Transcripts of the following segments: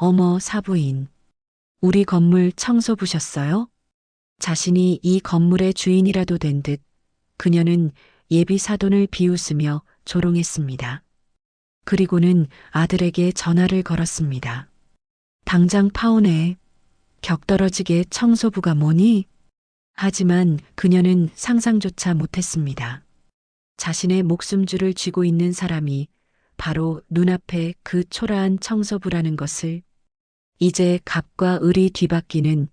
어머, 사부인. 우리 건물 청소부셨어요? 자신이 이 건물의 주인이라도 된 듯 그녀는 예비 사돈을 비웃으며 조롱했습니다. 그리고는 아들에게 전화를 걸었습니다. 당장 파오네. 격떨어지게 청소부가 뭐니? 하지만 그녀는 상상조차 못했습니다. 자신의 목숨줄을 쥐고 있는 사람이 바로 눈앞에 그 초라한 청소부라는 것을. 이제 갑과 을이 뒤바뀌는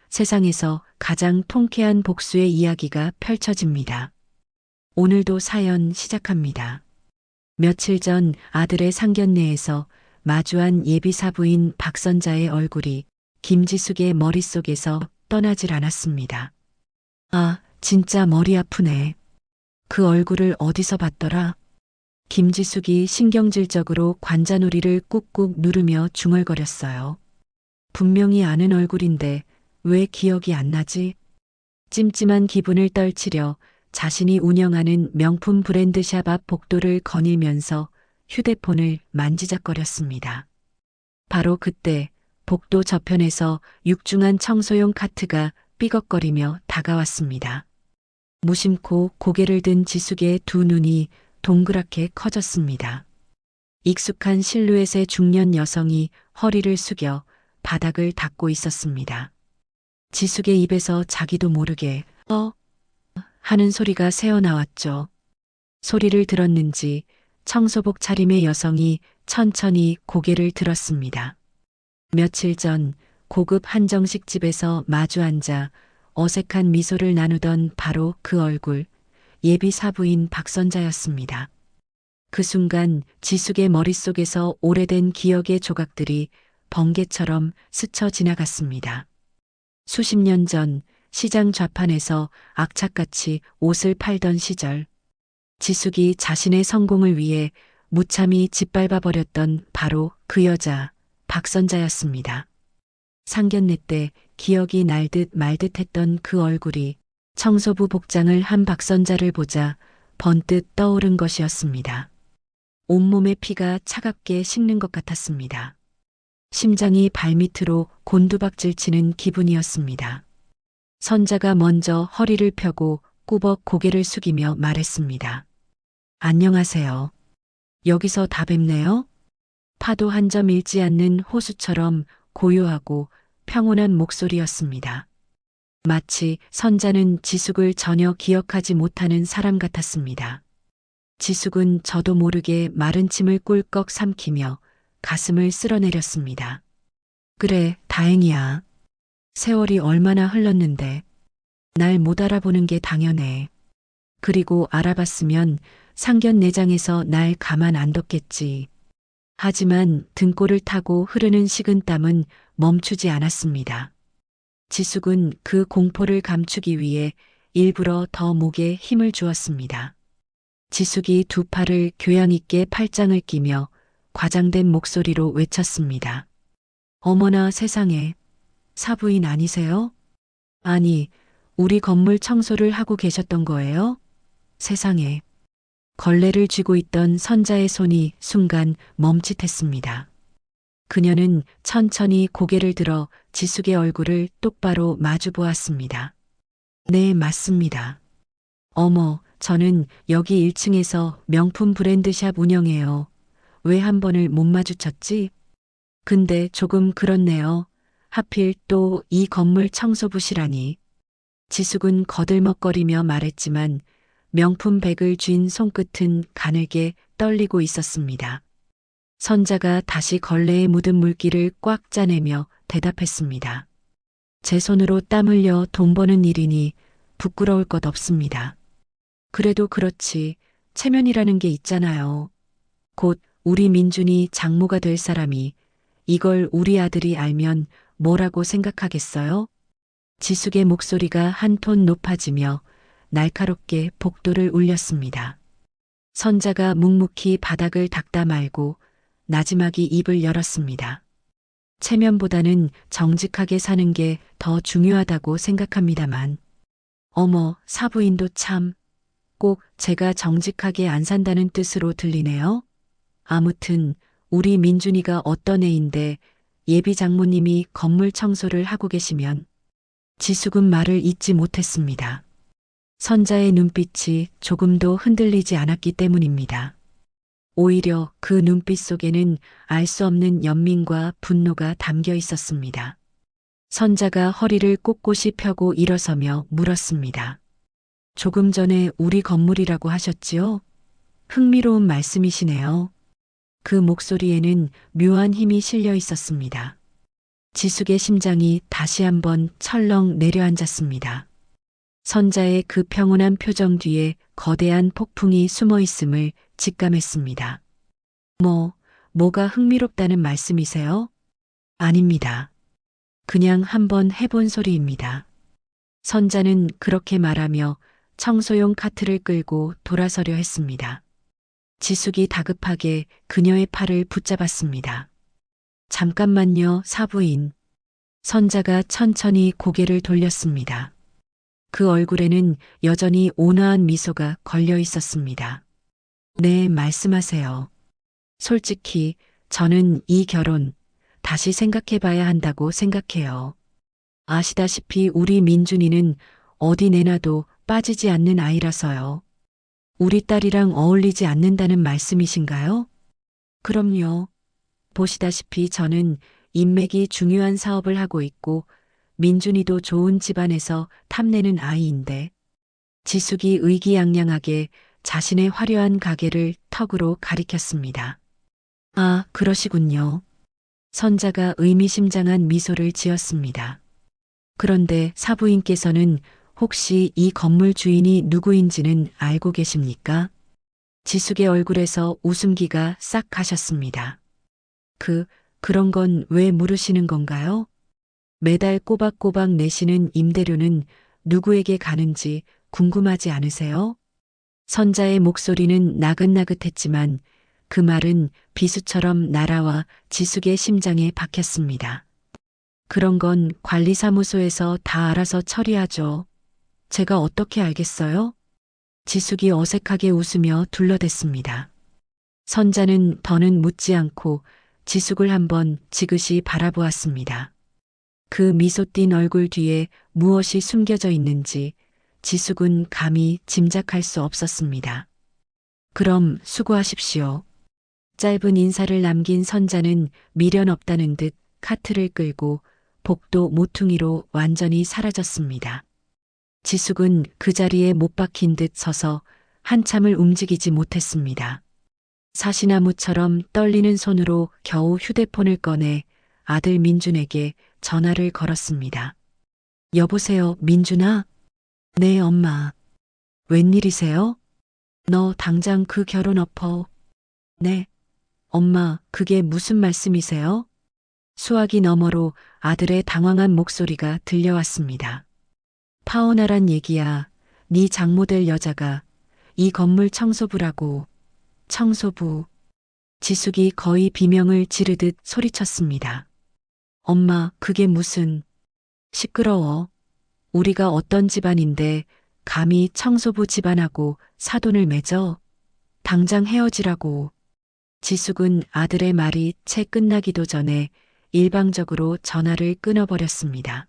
세상에서 가장 통쾌한 복수의 이야기가 펼쳐집니다. 오늘도 사연 시작합니다. 며칠 전 아들의 상견례에서 마주한 예비사부인 박선자의 얼굴이 김지숙의 머릿속에서 떠나질 않았습니다. 아, 진짜 머리 아프네. 그 얼굴을 어디서 봤더라? 김지숙이 신경질적으로 관자놀이를 꾹꾹 누르며 중얼거렸어요. 분명히 아는 얼굴인데 왜 기억이 안 나지? 찜찜한 기분을 떨치려 자신이 운영하는 명품 브랜드샵 앞 복도를 거닐면서 휴대폰을 만지작거렸습니다. 바로 그때 복도 저편에서 육중한 청소용 카트가 삐걱거리며 다가왔습니다. 무심코 고개를 든 지숙의 두 눈이 동그랗게 커졌습니다. 익숙한 실루엣의 중년 여성이 허리를 숙여 바닥을 닦고 있었습니다. 지숙의 입에서 자기도 모르게 하는 소리가 새어나왔죠. 소리를 들었는지 청소복 차림의 여성이 천천히 고개를 들었습니다. 며칠 전 고급 한정식 집에서 마주 앉아 어색한 미소를 나누던 바로 그 얼굴, 예비 사부인 박선자였습니다. 그 순간 지숙의 머릿속에서 오래된 기억의 조각들이 번개처럼 스쳐 지나갔습니다. 수십 년 전 시장 좌판에서 악착같이 옷을 팔던 시절, 지숙이 자신의 성공을 위해 무참히 짓밟아 버렸던 바로 그 여자, 박선자였습니다. 상견례 때 기억이 날 듯 말 듯 했던 그 얼굴이 청소부 복장을 한 박선자를 보자 번뜩 떠오른 것이었습니다. 온몸의 피가 차갑게 식는 것 같았습니다. 심장이 발밑으로 곤두박질 치는 기분이었습니다. 선자가 먼저 허리를 펴고 꾸벅 고개를 숙이며 말했습니다. 안녕하세요. 여기서 다 뵙네요. 파도 한 점 일지 않는 호수처럼 고요하고 평온한 목소리였습니다. 마치 선자는 지숙을 전혀 기억하지 못하는 사람 같았습니다. 지숙은 저도 모르게 마른 침을 꿀꺽 삼키며 가슴을 쓸어내렸습니다. 그래, 다행이야. 세월이 얼마나 흘렀는데 날 못 알아보는 게 당연해. 그리고 알아봤으면 상견례장에서 날 가만 안 뒀겠지. 하지만 등골을 타고 흐르는 식은땀은 멈추지 않았습니다. 지숙은 그 공포를 감추기 위해 일부러 더 목에 힘을 주었습니다. 지숙이 두 팔을 교양 있게 팔짱을 끼며 과장된 목소리로 외쳤습니다. 어머나 세상에, 사부인 아니세요? 아니, 우리 건물 청소를 하고 계셨던 거예요? 세상에. 걸레를 쥐고 있던 선자의 손이 순간 멈칫했습니다. 그녀는 천천히 고개를 들어 지숙의 얼굴을 똑바로 마주 보았습니다. 네, 맞습니다. 어머, 저는 여기 1층에서 명품 브랜드샵 운영해요. 왜 한 번을 못 마주쳤지? 근데 조금 그렇네요. 하필 또 이 건물 청소부시라니. 지숙은 거들먹거리며 말했지만 명품 백을 쥔 손끝은 가늘게 떨리고 있었습니다. 선자가 다시 걸레에 묻은 물기를 꽉 짜내며 대답했습니다. 제 손으로 땀 흘려 돈 버는 일이니 부끄러울 것 없습니다. 그래도 그렇지, 체면이라는 게 있잖아요. 곧 우리 민준이 장모가 될 사람이 이걸 우리 아들이 알면 뭐라고 생각하겠어요? 지숙의 목소리가 한 톤 높아지며 날카롭게 복도를 울렸습니다. 선자가 묵묵히 바닥을 닦다 말고 나지막이 입을 열었습니다. 체면보다는 정직하게 사는 게 더 중요하다고 생각합니다만. 어머, 사부인도 참, 꼭 제가 정직하게 안 산다는 뜻으로 들리네요. 아무튼 우리 민준이가 어떤 애인데 예비 장모님이 건물 청소를 하고 계시면 지숙은 말을 잇지 못했습니다. 선자의 눈빛이 조금도 흔들리지 않았기 때문입니다. 오히려 그 눈빛 속에는 알 수 없는 연민과 분노가 담겨 있었습니다. 선자가 허리를 꼿꼿이 펴고 일어서며 물었습니다. 조금 전에 우리 건물이라고 하셨지요? 흥미로운 말씀이시네요. 그 목소리에는 묘한 힘이 실려 있었습니다. 지숙의 심장이 다시 한번 철렁 내려앉았습니다. 선자의 그 평온한 표정 뒤에 거대한 폭풍이 숨어 있음을 직감했습니다. 뭐가 흥미롭다는 말씀이세요? 아닙니다. 그냥 한번 해본 소리입니다. 선자는 그렇게 말하며 청소용 카트를 끌고 돌아서려 했습니다. 지숙이 다급하게 그녀의 팔을 붙잡았습니다. 잠깐만요, 사부인. 선자가 천천히 고개를 돌렸습니다. 그 얼굴에는 여전히 온화한 미소가 걸려 있었습니다. 네, 말씀하세요. 솔직히 저는 이 결혼 다시 생각해 봐야 한다고 생각해요. 아시다시피 우리 민준이는 어디 내놔도 빠지지 않는 아이라서요. 우리 딸이랑 어울리지 않는다는 말씀이신가요? 그럼요. 보시다시피 저는 인맥이 중요한 사업을 하고 있고 민준이도 좋은 집안에서 탐내는 아이인데 지숙이 의기양양하게 자신의 화려한 가게를 턱으로 가리켰습니다. 아, 그러시군요. 선자가 의미심장한 미소를 지었습니다. 그런데 사부인께서는 혹시 이 건물 주인이 누구인지는 알고 계십니까? 지숙의 얼굴에서 웃음기가 싹 가셨습니다. 그런 건 왜 물으시는 건가요? 매달 꼬박꼬박 내시는 임대료는 누구에게 가는지 궁금하지 않으세요? 선자의 목소리는 나긋나긋했지만 그 말은 비수처럼 날아와 지숙의 심장에 박혔습니다. 그런 건 관리사무소에서 다 알아서 처리하죠. 제가 어떻게 알겠어요? 지숙이 어색하게 웃으며 둘러댔습니다. 선자는 더는 묻지 않고 지숙을 한번 지그시 바라보았습니다. 그 미소 띤 얼굴 뒤에 무엇이 숨겨져 있는지 지숙은 감히 짐작할 수 없었습니다. 그럼 수고하십시오. 짧은 인사를 남긴 선자는 미련 없다는 듯 카트를 끌고 복도 모퉁이로 완전히 사라졌습니다. 지숙은 그 자리에 못 박힌 듯 서서 한참을 움직이지 못했습니다. 사시나무처럼 떨리는 손으로 겨우 휴대폰을 꺼내 아들 민준에게 전화를 걸었습니다. 여보세요, 민준아? 네, 엄마. 웬일이세요? 너 당장 그 결혼 엎어. 네. 엄마, 그게 무슨 말씀이세요? 수화기 너머로 아들의 당황한 목소리가 들려왔습니다. 파혼하란 얘기야. 네 장모 될 여자가 이 건물 청소부라고. 청소부. 지숙이 거의 비명을 지르듯 소리쳤습니다. 엄마, 그게 무슨. 시끄러워. 우리가 어떤 집안인데 감히 청소부 집안하고 사돈을 맺어? 당장 헤어지라고. 지숙은 아들의 말이 채 끝나기도 전에 일방적으로 전화를 끊어버렸습니다.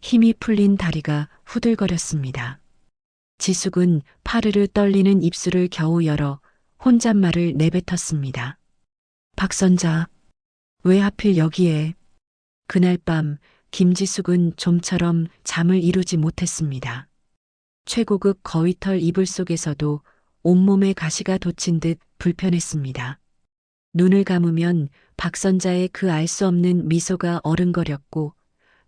힘이 풀린 다리가 후들거렸습니다. 지숙은 파르르 떨리는 입술을 겨우 열어 혼잣말을 내뱉었습니다. 박선자, 왜 하필 여기에? 그날 밤 김지숙은 좀처럼 잠을 이루지 못했습니다. 최고급 거위털 이불 속에서도 온몸에 가시가 돋친 듯 불편했습니다. 눈을 감으면 박선자의 그 알 수 없는 미소가 어른거렸고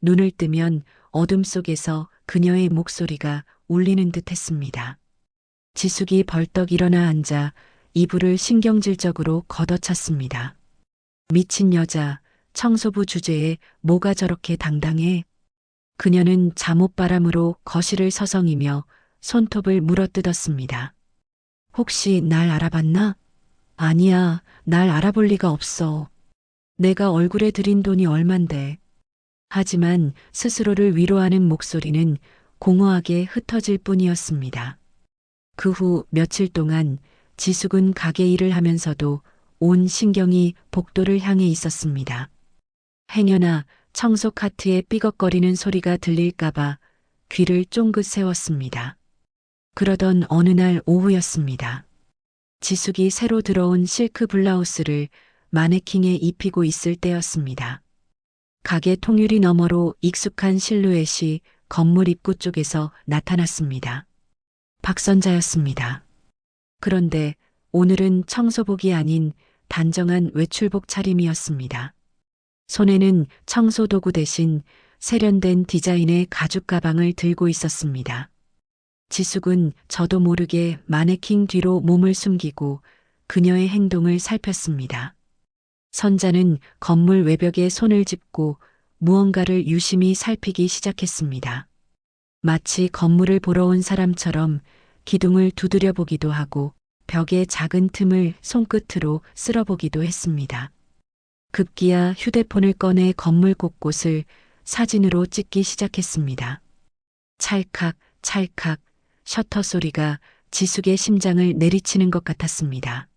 눈을 뜨면 어둠 속에서 그녀의 목소리가 울리는 듯 했습니다. 지숙이 벌떡 일어나 앉아 이불을 신경질적으로 걷어찼습니다. 미친 여자, 청소부 주제에 뭐가 저렇게 당당해? 그녀는 잠옷바람으로 거실을 서성이며 손톱을 물어뜯었습니다. 혹시 날 알아봤나? 아니야, 날 알아볼 리가 없어. 내가 얼굴에 들인 돈이 얼만데. 하지만 스스로를 위로하는 목소리는 공허하게 흩어질 뿐이었습니다. 그 후 며칠 동안 지숙은 가게 일을 하면서도 온 신경이 복도를 향해 있었습니다. 행여나 청소 카트의 삐걱거리는 소리가 들릴까봐 귀를 쫑긋 세웠습니다. 그러던 어느 날 오후였습니다. 지숙이 새로 들어온 실크 블라우스를 마네킹에 입히고 있을 때였습니다. 가게 통유리 너머로 익숙한 실루엣이 건물 입구 쪽에서 나타났습니다. 박선자였습니다. 그런데 오늘은 청소복이 아닌 단정한 외출복 차림이었습니다. 손에는 청소도구 대신 세련된 디자인의 가죽 가방을 들고 있었습니다. 지숙은 저도 모르게 마네킹 뒤로 몸을 숨기고 그녀의 행동을 살폈습니다. 선자는 건물 외벽에 손을 짚고 무언가를 유심히 살피기 시작했습니다. 마치 건물을 보러 온 사람처럼 기둥을 두드려 보기도 하고 벽의 작은 틈을 손끝으로 쓸어보기도 했습니다. 급기야 휴대폰을 꺼내 건물 곳곳을 사진으로 찍기 시작했습니다. 찰칵, 찰칵, 셔터 소리가 지숙의 심장을 내리치는 것 같았습니다.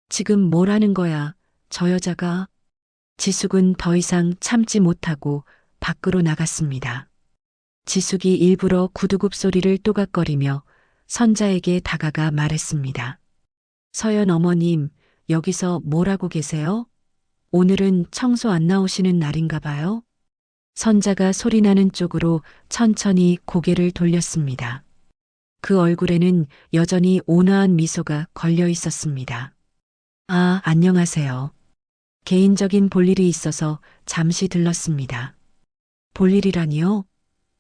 지금 뭘 하는 거야, 저 여자가? 지숙은 더 이상 참지 못하고 밖으로 나갔습니다. 지숙이 일부러 구두굽 소리를 또각거리며 선자에게 다가가 말했습니다. 서연 어머님, 여기서 뭘 하고 계세요? 오늘은 청소 안 나오시는 날인가 봐요? 선자가 소리나는 쪽으로 천천히 고개를 돌렸습니다. 그 얼굴에는 여전히 온화한 미소가 걸려 있었습니다. 아, 안녕하세요. 개인적인 볼일이 있어서 잠시 들렀습니다. 볼일이라니요?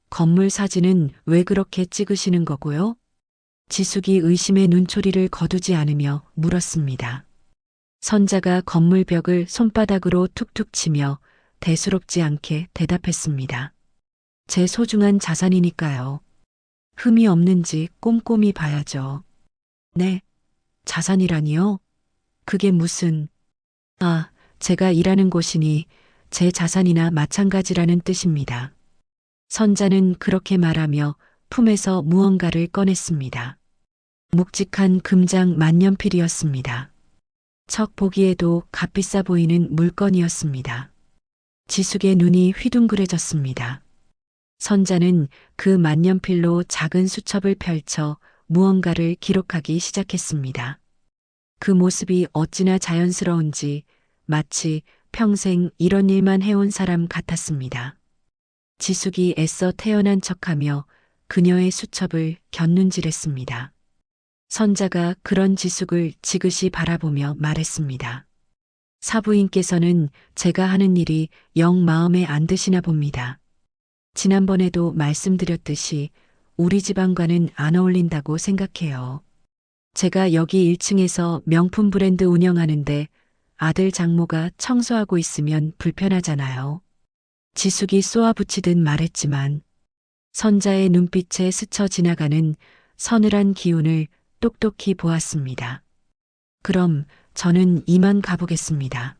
건물 사진은 왜 그렇게 찍으시는 거고요? 지숙이 의심의 눈초리를 거두지 않으며 물었습니다. 선자가 건물 벽을 손바닥으로 툭툭 치며 대수롭지 않게 대답했습니다. 제 소중한 자산이니까요. 흠이 없는지 꼼꼼히 봐야죠. 네, 자산이라니요? 그게 무슨... 아, 제가 일하는 곳이니 제 자산이나 마찬가지라는 뜻입니다. 선자는 그렇게 말하며 품에서 무언가를 꺼냈습니다. 묵직한 금장 만년필이었습니다. 척 보기에도 값비싸 보이는 물건이었습니다. 지숙의 눈이 휘둥그레졌습니다. 선자는 그 만년필로 작은 수첩을 펼쳐 무언가를 기록하기 시작했습니다. 그 모습이 어찌나 자연스러운지 마치 평생 이런 일만 해온 사람 같았습니다. 지숙이 애써 태연한 척하며 그녀의 수첩을 곁눈질했습니다. 선자가 그런 지숙을 지그시 바라보며 말했습니다. 사부인께서는 제가 하는 일이 영 마음에 안 드시나 봅니다. 지난번에도 말씀드렸듯이 우리 집안과는 안 어울린다고 생각해요. 제가 여기 1층에서 명품 브랜드 운영하는데 아들 장모가 청소하고 있으면 불편하잖아요. 지숙이 쏘아붙이듯 말했지만 선자의 눈빛에 스쳐 지나가는 서늘한 기운을 똑똑히 보았습니다. 그럼 저는 이만 가보겠습니다.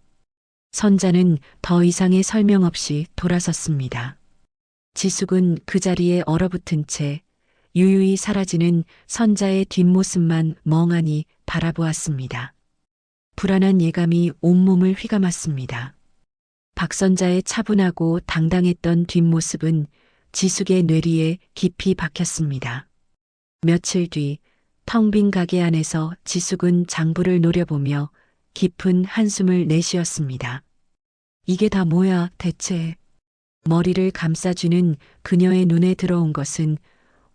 선자는 더 이상의 설명 없이 돌아섰습니다. 지숙은 그 자리에 얼어붙은 채 유유히 사라지는 선자의 뒷모습만 멍하니 바라보았습니다. 불안한 예감이 온몸을 휘감았습니다. 박선자의 차분하고 당당했던 뒷모습은 지숙의 뇌리에 깊이 박혔습니다. 며칠 뒤 텅 빈 가게 안에서 지숙은 장부를 노려보며 깊은 한숨을 내쉬었습니다. 이게 다 뭐야 대체? 머리를 감싸쥐는 그녀의 눈에 들어온 것은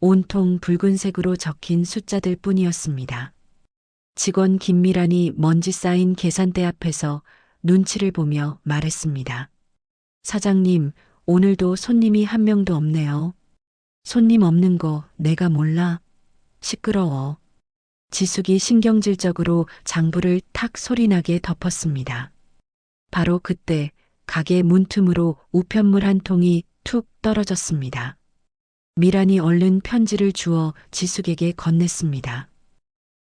온통 붉은색으로 적힌 숫자들 뿐이었습니다. 직원 김미란이 먼지 쌓인 계산대 앞에서 눈치를 보며 말했습니다. 사장님, 오늘도 손님이 한 명도 없네요. 손님 없는 거 내가 몰라? 시끄러워. 지숙이 신경질적으로 장부를 탁 소리나게 덮었습니다. 바로 그때 가게 문틈으로 우편물 한 통이 툭 떨어졌습니다. 미란이 얼른 편지를 주어 지숙에게 건넸습니다.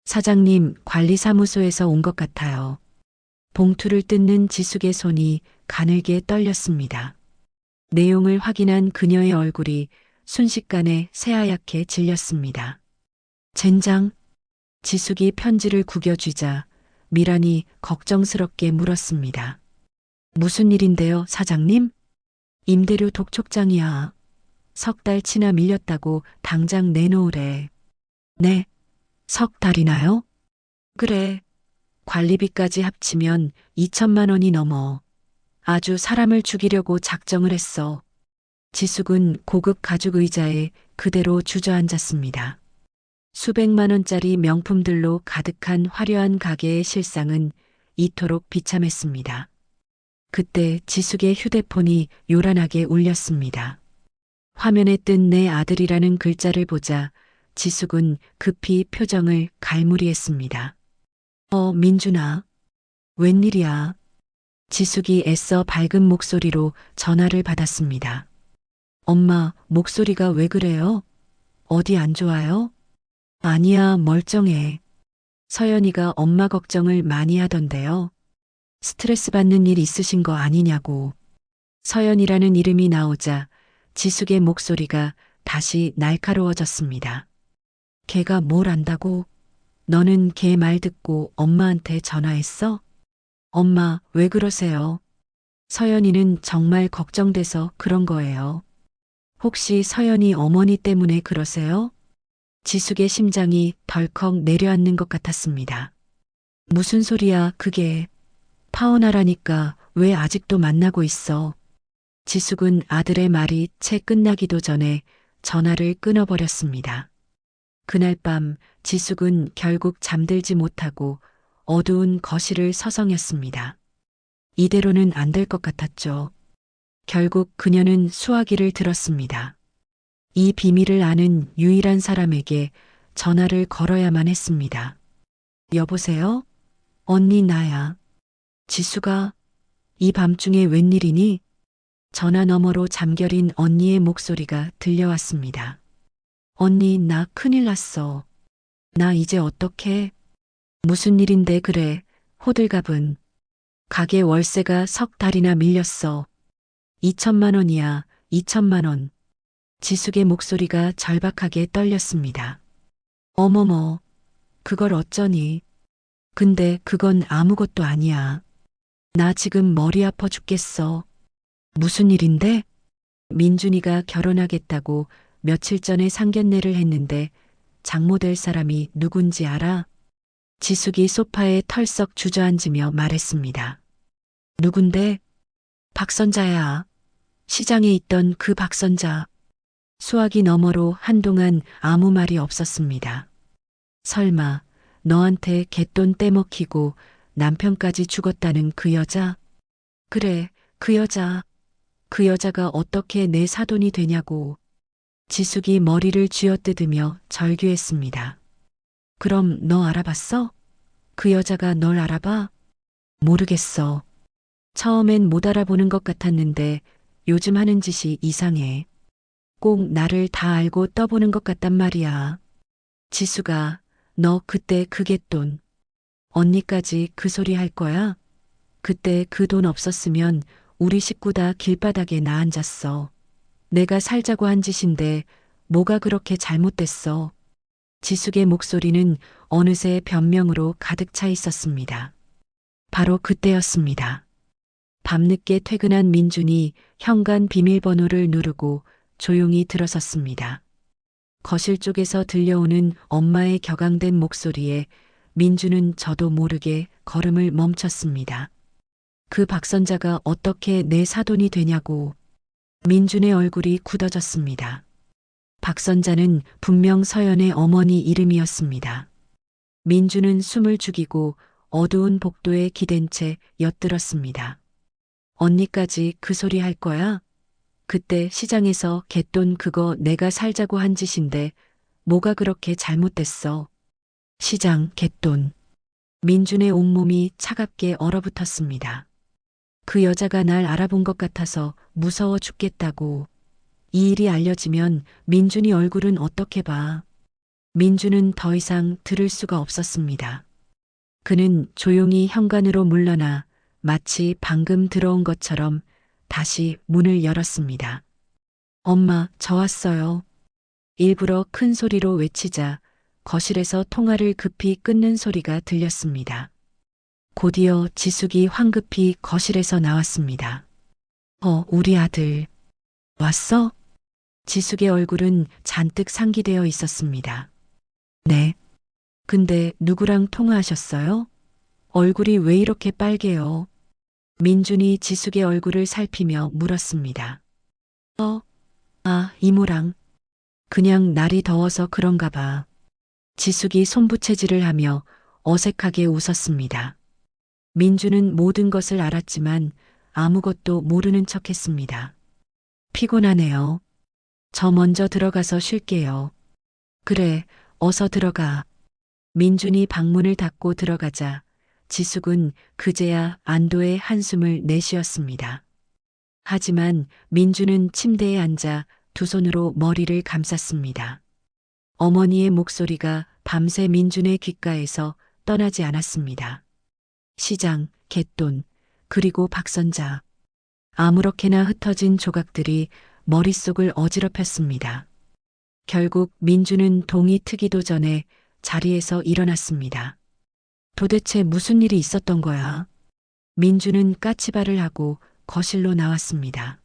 사장님, 관리사무소에서 온 것 같아요. 봉투를 뜯는 지숙의 손이 가늘게 떨렸습니다. 내용을 확인한 그녀의 얼굴이 순식간에 새하얗게 질렸습니다. 젠장? 지숙이 편지를 구겨쥐자 미란이 걱정스럽게 물었습니다. 무슨 일인데요, 사장님? 임대료 독촉장이야. 석 달치나 밀렸다고 당장 내놓으래. 네, 석 달이나요? 그래. 관리비까지 합치면 2천만 원이 넘어. 아주 사람을 죽이려고 작정을 했어. 지숙은 고급 가죽 의자에 그대로 주저앉았습니다. 수백만 원짜리 명품들로 가득한 화려한 가게의 실상은 이토록 비참했습니다. 그때 지숙의 휴대폰이 요란하게 울렸습니다. 화면에 뜬 내 아들이라는 글자를 보자 지숙은 급히 표정을 갈무리했습니다. 민준아. 웬일이야? 지숙이 애써 밝은 목소리로 전화를 받았습니다. 엄마, 목소리가 왜 그래요? 어디 안 좋아요? 아니야, 멀쩡해. 서연이가 엄마 걱정을 많이 하던데요. 스트레스 받는 일 있으신 거 아니냐고. 서연이라는 이름이 나오자 지숙의 목소리가 다시 날카로워졌습니다. 걔가 뭘 안다고? 너는 걔 말 듣고 엄마한테 전화했어? 엄마, 왜 그러세요? 서연이는 정말 걱정돼서 그런 거예요. 혹시 서연이 어머니 때문에 그러세요? 지숙의 심장이 덜컥 내려앉는 것 같았습니다. 무슨 소리야, 그게. 파혼하라니까 왜 아직도 만나고 있어? 지숙은 아들의 말이 채 끝나기도 전에 전화를 끊어버렸습니다. 그날 밤 지숙은 결국 잠들지 못하고 어두운 거실을 서성였습니다. 이대로는 안 될 것 같았죠. 결국 그녀는 수화기를 들었습니다. 이 비밀을 아는 유일한 사람에게 전화를 걸어야만 했습니다. 여보세요? 언니 나야. 지수가 이 밤중에 웬일이니? 전화 너머로 잠결인 언니의 목소리가 들려왔습니다. 언니 나 큰일 났어. 나 이제 어떡해? 무슨 일인데 그래? 호들갑은. 가게 월세가 석 달이나 밀렸어. 2천만 원이야, 2천만 원. 지숙의 목소리가 절박하게 떨렸습니다. 어머머, 그걸 어쩌니? 근데 그건 아무것도 아니야. 나 지금 머리 아파 죽겠어. 무슨 일인데? 민준이가 결혼하겠다고 며칠 전에 상견례를 했는데 장모 될 사람이 누군지 알아? 지숙이 소파에 털썩 주저앉으며 말했습니다. 누군데? 박선자야. 시장에 있던 그 박선자. 수화기 너머로 한동안 아무 말이 없었습니다. 설마 너한테 갯돈 떼먹히고 남편까지 죽었다는 그 여자? 그래, 그 여자. 그 여자가 어떻게 내 사돈이 되냐고. 지숙이 머리를 쥐어뜯으며 절규했습니다. 그럼 너 알아봤어? 그 여자가 널 알아봐? 모르겠어. 처음엔 못 알아보는 것 같았는데 요즘 하는 짓이 이상해. 꼭 나를 다 알고 떠보는 것 같단 말이야. 지수가 너 그때 그 갯돈 언니까지 그 소리 할 거야? 그때 그 돈 없었으면 우리 식구 다 길바닥에 나앉았어. 내가 살자고 한 짓인데 뭐가 그렇게 잘못됐어. 지숙의 목소리는 어느새 변명으로 가득 차 있었습니다. 바로 그때였습니다. 밤늦게 퇴근한 민준이 현관 비밀번호를 누르고 조용히 들어섰습니다. 거실 쪽에서 들려오는 엄마의 격앙된 목소리에 민준은 저도 모르게 걸음을 멈췄습니다. 그 박선자가 어떻게 내 사돈이 되냐고. 민준의 얼굴이 굳어졌습니다. 박선자는 분명 서연의 어머니 이름이었습니다. 민준은 숨을 죽이고 어두운 복도에 기댄 채 엿들었습니다. 언니까지 그 소리 할 거야? 그때 시장에서 갯돈 그거 내가 살자고 한 짓인데 뭐가 그렇게 잘못됐어? 시장, 갯돈. 민준의 온몸이 차갑게 얼어붙었습니다. 그 여자가 날 알아본 것 같아서 무서워 죽겠다고. 이 일이 알려지면 민준이 얼굴은 어떻게 봐? 민준은 더 이상 들을 수가 없었습니다. 그는 조용히 현관으로 물러나 마치 방금 들어온 것처럼 다시 문을 열었습니다. 엄마, 저 왔어요. 일부러 큰 소리로 외치자 거실에서 통화를 급히 끊는 소리가 들렸습니다. 곧이어 지숙이 황급히 거실에서 나왔습니다. 우리 아들. 왔어? 지숙의 얼굴은 잔뜩 상기되어 있었습니다. 네. 근데 누구랑 통화하셨어요? 얼굴이 왜 이렇게 빨개요? 민준이 지숙의 얼굴을 살피며 물었습니다. 이모랑. 그냥 날이 더워서 그런가 봐. 지숙이 손부채질을 하며 어색하게 웃었습니다. 민주는 모든 것을 알았지만 아무것도 모르는 척 했습니다. 피곤하네요. 저 먼저 들어가서 쉴게요. 그래, 어서 들어가. 민준이 방문을 닫고 들어가자 지숙은 그제야 안도의 한숨을 내쉬었습니다. 하지만 민주는 침대에 앉아 두 손으로 머리를 감쌌습니다. 어머니의 목소리가 밤새 민준의 귓가에서 떠나지 않았습니다. 시장, 갯돈, 그리고 박선자. 아무렇게나 흩어진 조각들이 머릿속을 어지럽혔습니다. 결국 민주는 동이 트기도 전에 자리에서 일어났습니다. 도대체 무슨 일이 있었던 거야? 민주는 까치발을 하고 거실로 나왔습니다.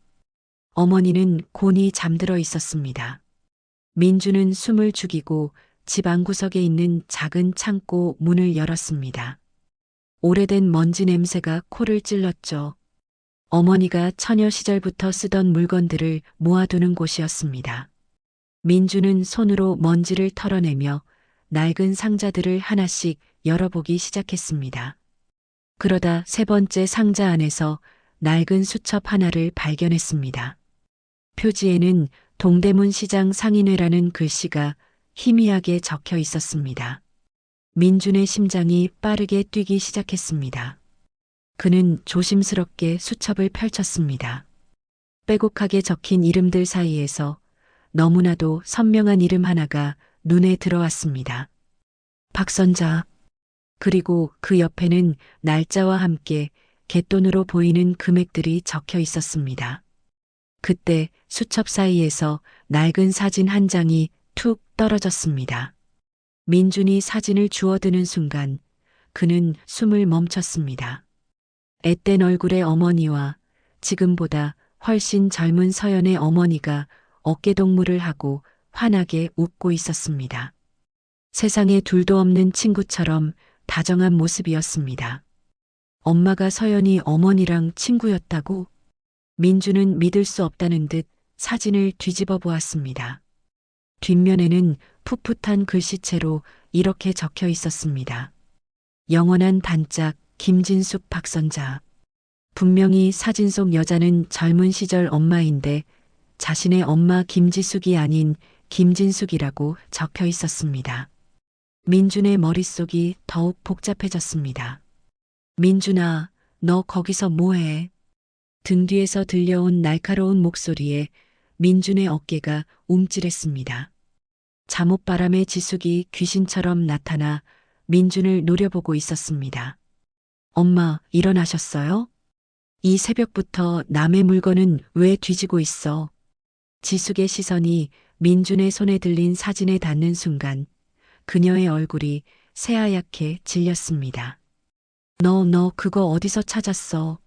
어머니는 곤히 잠들어 있었습니다. 민주는 숨을 죽이고 집 안구석에 있는 작은 창고 문을 열었습니다. 오래된 먼지 냄새가 코를 찔렀죠. 어머니가 처녀 시절부터 쓰던 물건들을 모아두는 곳이었습니다. 민주는 손으로 먼지를 털어내며 낡은 상자들을 하나씩 열어보기 시작했습니다. 그러다 세 번째 상자 안에서 낡은 수첩 하나를 발견했습니다. 표지에는 동대문 시장 상인회라는 글씨가 희미하게 적혀 있었습니다. 민준의 심장이 빠르게 뛰기 시작했습니다. 그는 조심스럽게 수첩을 펼쳤습니다. 빼곡하게 적힌 이름들 사이에서 너무나도 선명한 이름 하나가 눈에 들어왔습니다. 박선자. 그리고 그 옆에는 날짜와 함께 갯돈으로 보이는 금액들이 적혀 있었습니다. 그때 수첩 사이에서 낡은 사진 한 장이 툭 떨어졌습니다. 민준이 사진을 주워드는 순간 그는 숨을 멈췄습니다. 앳된 얼굴의 어머니와 지금보다 훨씬 젊은 서연의 어머니가 어깨동무를 하고 환하게 웃고 있었습니다. 세상에 둘도 없는 친구처럼 다정한 모습이었습니다. 엄마가 서연이 어머니랑 친구였다고? 민주는 믿을 수 없다는 듯 사진을 뒤집어 보았습니다. 뒷면에는 풋풋한 글씨체로 이렇게 적혀 있었습니다. 영원한 단짝 김진숙 박선자. 분명히 사진 속 여자는 젊은 시절 엄마인데 자신의 엄마 김지숙이 아닌 김진숙이라고 적혀 있었습니다. 민준의 머릿속이 더욱 복잡해졌습니다. 민준아, 너 거기서 뭐해? 등 뒤에서 들려온 날카로운 목소리에 민준의 어깨가 움찔했습니다. 잠옷바람에 지숙이 귀신처럼 나타나 민준을 노려보고 있었습니다. 엄마, 일어나셨어요? 이 새벽부터 남의 물건은 왜 뒤지고 있어? 지숙의 시선이 민준의 손에 들린 사진에 닿는 순간 그녀의 얼굴이 새하얗게 질렸습니다. 너 그거 어디서 찾았어?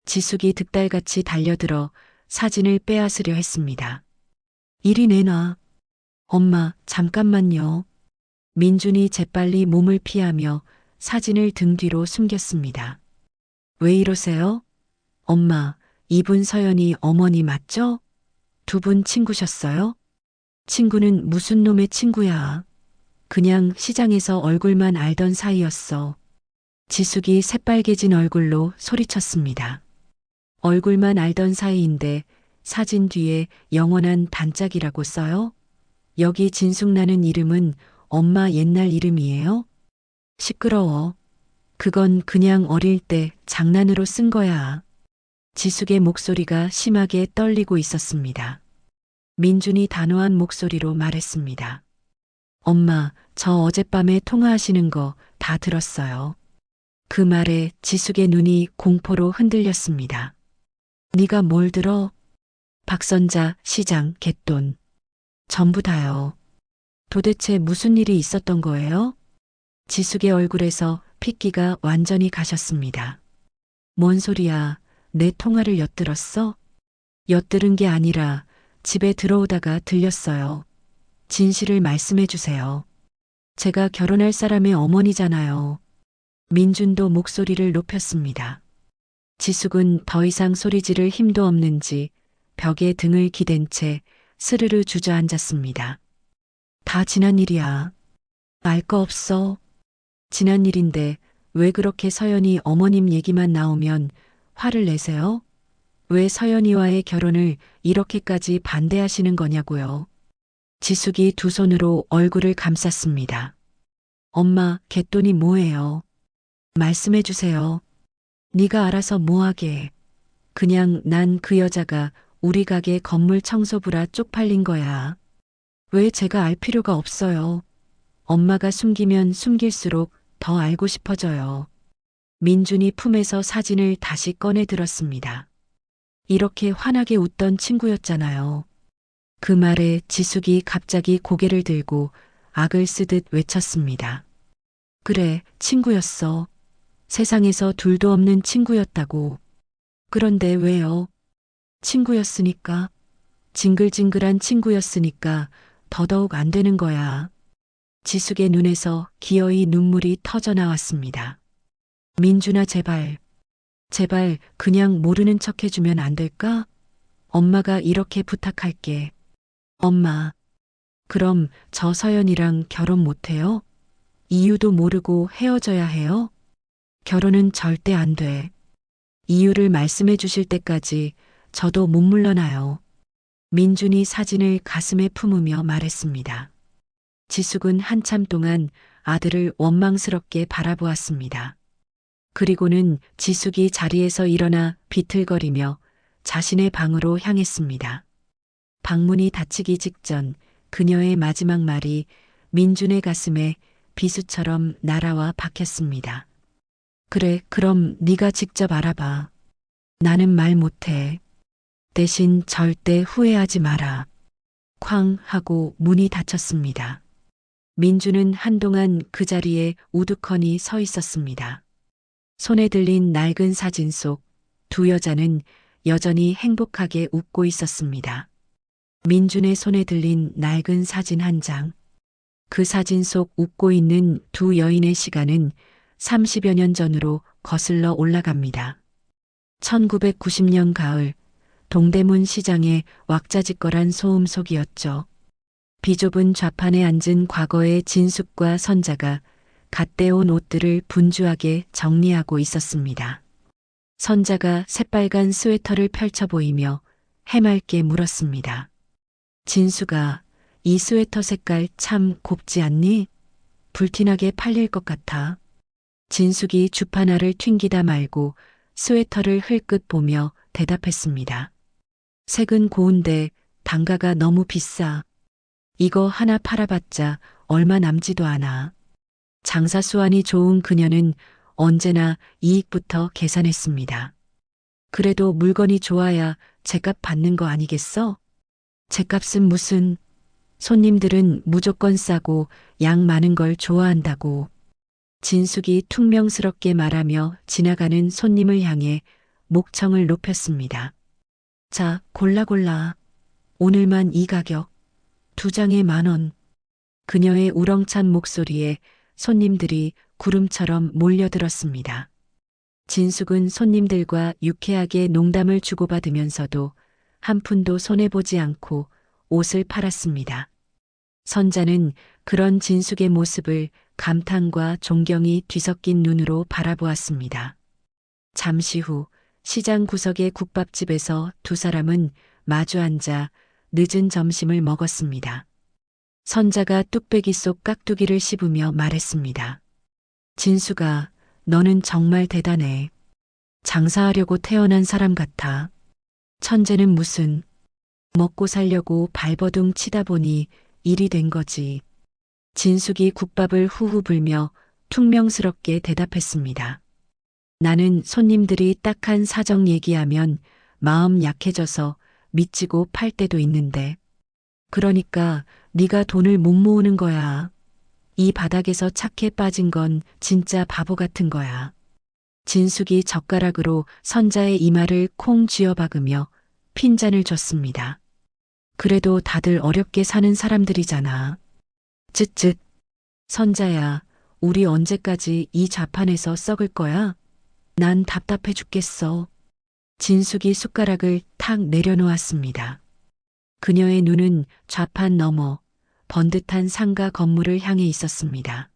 지숙이 득달같이 달려들어 사진을 빼앗으려 했습니다. 이리 내놔. 엄마, 잠깐만요. 민준이 재빨리 몸을 피하며 사진을 등 뒤로 숨겼습니다. 왜 이러세요? 엄마, 이분 서연이 어머니 맞죠? 두 분 친구셨어요? 친구는 무슨 놈의 친구야? 그냥 시장에서 얼굴만 알던 사이였어. 지숙이 새빨개진 얼굴로 소리쳤습니다. 얼굴만 알던 사이인데 사진 뒤에 영원한 단짝이라고 써요? 여기 진숙라는 이름은 엄마 옛날 이름이에요? 시끄러워. 그건 그냥 어릴 때 장난으로 쓴 거야. 지숙의 목소리가 심하게 떨리고 있었습니다. 민준이 단호한 목소리로 말했습니다. 엄마, 저 어젯밤에 통화하시는 거 다 들었어요. 그 말에 지숙의 눈이 공포로 흔들렸습니다. 네가 뭘 들어? 박선자, 시장, 갯돈. 전부 다요. 도대체 무슨 일이 있었던 거예요? 지숙의 얼굴에서 핏기가 완전히 가셨습니다. 뭔 소리야? 내 통화를 엿들었어? 엿들은 게 아니라 집에 들어오다가 들렸어요. 진실을 말씀해 주세요. 제가 결혼할 사람의 어머니잖아요. 민준도 목소리를 높였습니다. 지숙은 더 이상 소리 지를 힘도 없는지 벽에 등을 기댄 채 스르르 주저앉았습니다. 다 지난 일이야. 알 거 없어. 지난 일인데 왜 그렇게 서연이 어머님 얘기만 나오면 화를 내세요? 왜 서연이와의 결혼을 이렇게까지 반대하시는 거냐고요. 지숙이 두 손으로 얼굴을 감쌌습니다. 엄마, 갯돈이 뭐예요? 말씀해 주세요. 네가 알아서 뭐하게. 그냥 난 그 여자가 우리 가게 건물 청소부라 쪽팔린 거야. 왜 제가 알 필요가 없어요. 엄마가 숨기면 숨길수록 더 알고 싶어져요. 민준이 품에서 사진을 다시 꺼내 들었습니다. 이렇게 환하게 웃던 친구였잖아요. 그 말에 지숙이 갑자기 고개를 들고 악을 쓰듯 외쳤습니다. 그래, 친구였어. 세상에서 둘도 없는 친구였다고. 그런데 왜요? 친구였으니까. 징글징글한 친구였으니까 더더욱 안 되는 거야. 지숙의 눈에서 기어이 눈물이 터져 나왔습니다. 민준아, 제발. 제발 그냥 모르는 척 해주면 안 될까? 엄마가 이렇게 부탁할게. 엄마. 그럼 저 서연이랑 결혼 못해요? 이유도 모르고 헤어져야 해요? 결혼은 절대 안 돼. 이유를 말씀해 주실 때까지 저도 못 물러나요. 민준이 사진을 가슴에 품으며 말했습니다. 지숙은 한참 동안 아들을 원망스럽게 바라보았습니다. 그리고는 지숙이 자리에서 일어나 비틀거리며 자신의 방으로 향했습니다. 방문이 닫히기 직전 그녀의 마지막 말이 민준의 가슴에 비수처럼 날아와 박혔습니다. 그래, 그럼 네가 직접 알아봐. 나는 말 못해. 대신 절대 후회하지 마라. 쾅 하고 문이 닫혔습니다. 민준은 한동안 그 자리에 우두커니 서 있었습니다. 손에 들린 낡은 사진 속 두 여자는 여전히 행복하게 웃고 있었습니다. 민준의 손에 들린 낡은 사진 한 장. 그 사진 속 웃고 있는 두 여인의 시간은 30여 년 전으로 거슬러 올라갑니다. 1990년 가을, 동대문 시장의 왁자지껄한 소음 속이었죠. 비좁은 좌판에 앉은 과거의 진숙과 선자가 갓 떼온 옷들을 분주하게 정리하고 있었습니다. 선자가 새빨간 스웨터를 펼쳐 보이며 해맑게 물었습니다. 진수가, 이 스웨터 색깔 참 곱지 않니? 불티나게 팔릴 것 같아. 진숙이 주파나를 튕기다 말고 스웨터를 흘끗 보며 대답했습니다. 색은 고운데 단가가 너무 비싸. 이거 하나 팔아봤자 얼마 남지도 않아. 장사 수완이 좋은 그녀는 언제나 이익부터 계산했습니다. 그래도 물건이 좋아야 제값 받는 거 아니겠어? 제값은 무슨. 손님들은 무조건 싸고 양 많은 걸 좋아한다고. 진숙이 퉁명스럽게 말하며 지나가는 손님을 향해 목청을 높였습니다. 자, 골라. 오늘만 이 가격. 두 장에 10,000원. 그녀의 우렁찬 목소리에 손님들이 구름처럼 몰려들었습니다. 진숙은 손님들과 유쾌하게 농담을 주고받으면서도 한 푼도 손해보지 않고 옷을 팔았습니다. 선자는 그런 진숙의 모습을 감탄과 존경이 뒤섞인 눈으로 바라보았습니다. 잠시 후 시장 구석의 국밥집에서 두 사람은 마주 앉아 늦은 점심을 먹었습니다. 선자가 뚝배기 속 깍두기를 씹으며 말했습니다. 진수가, 너는 정말 대단해. 장사하려고 태어난 사람 같아. 천재는 무슨. 먹고 살려고 발버둥 치다 보니 일이 된 거지. 진숙이 국밥을 후후 불며 퉁명스럽게 대답했습니다. 나는 손님들이 딱한 사정 얘기하면 마음 약해져서 미치고 팔 때도 있는데. 그러니까 네가 돈을 못 모으는 거야. 이 바닥에서 착해 빠진 건 진짜 바보 같은 거야. 진숙이 젓가락으로 선자의 이마를 콩 쥐어박으며 핀잔을 줬습니다. 그래도 다들 어렵게 사는 사람들이잖아. 쯧쯧. 선자야, 우리 언제까지 이 좌판에서 썩을 거야? 난 답답해 죽겠어. 진숙이 숟가락을 탁 내려놓았습니다. 그녀의 눈은 좌판 너머 번듯한 상가 건물을 향해 있었습니다.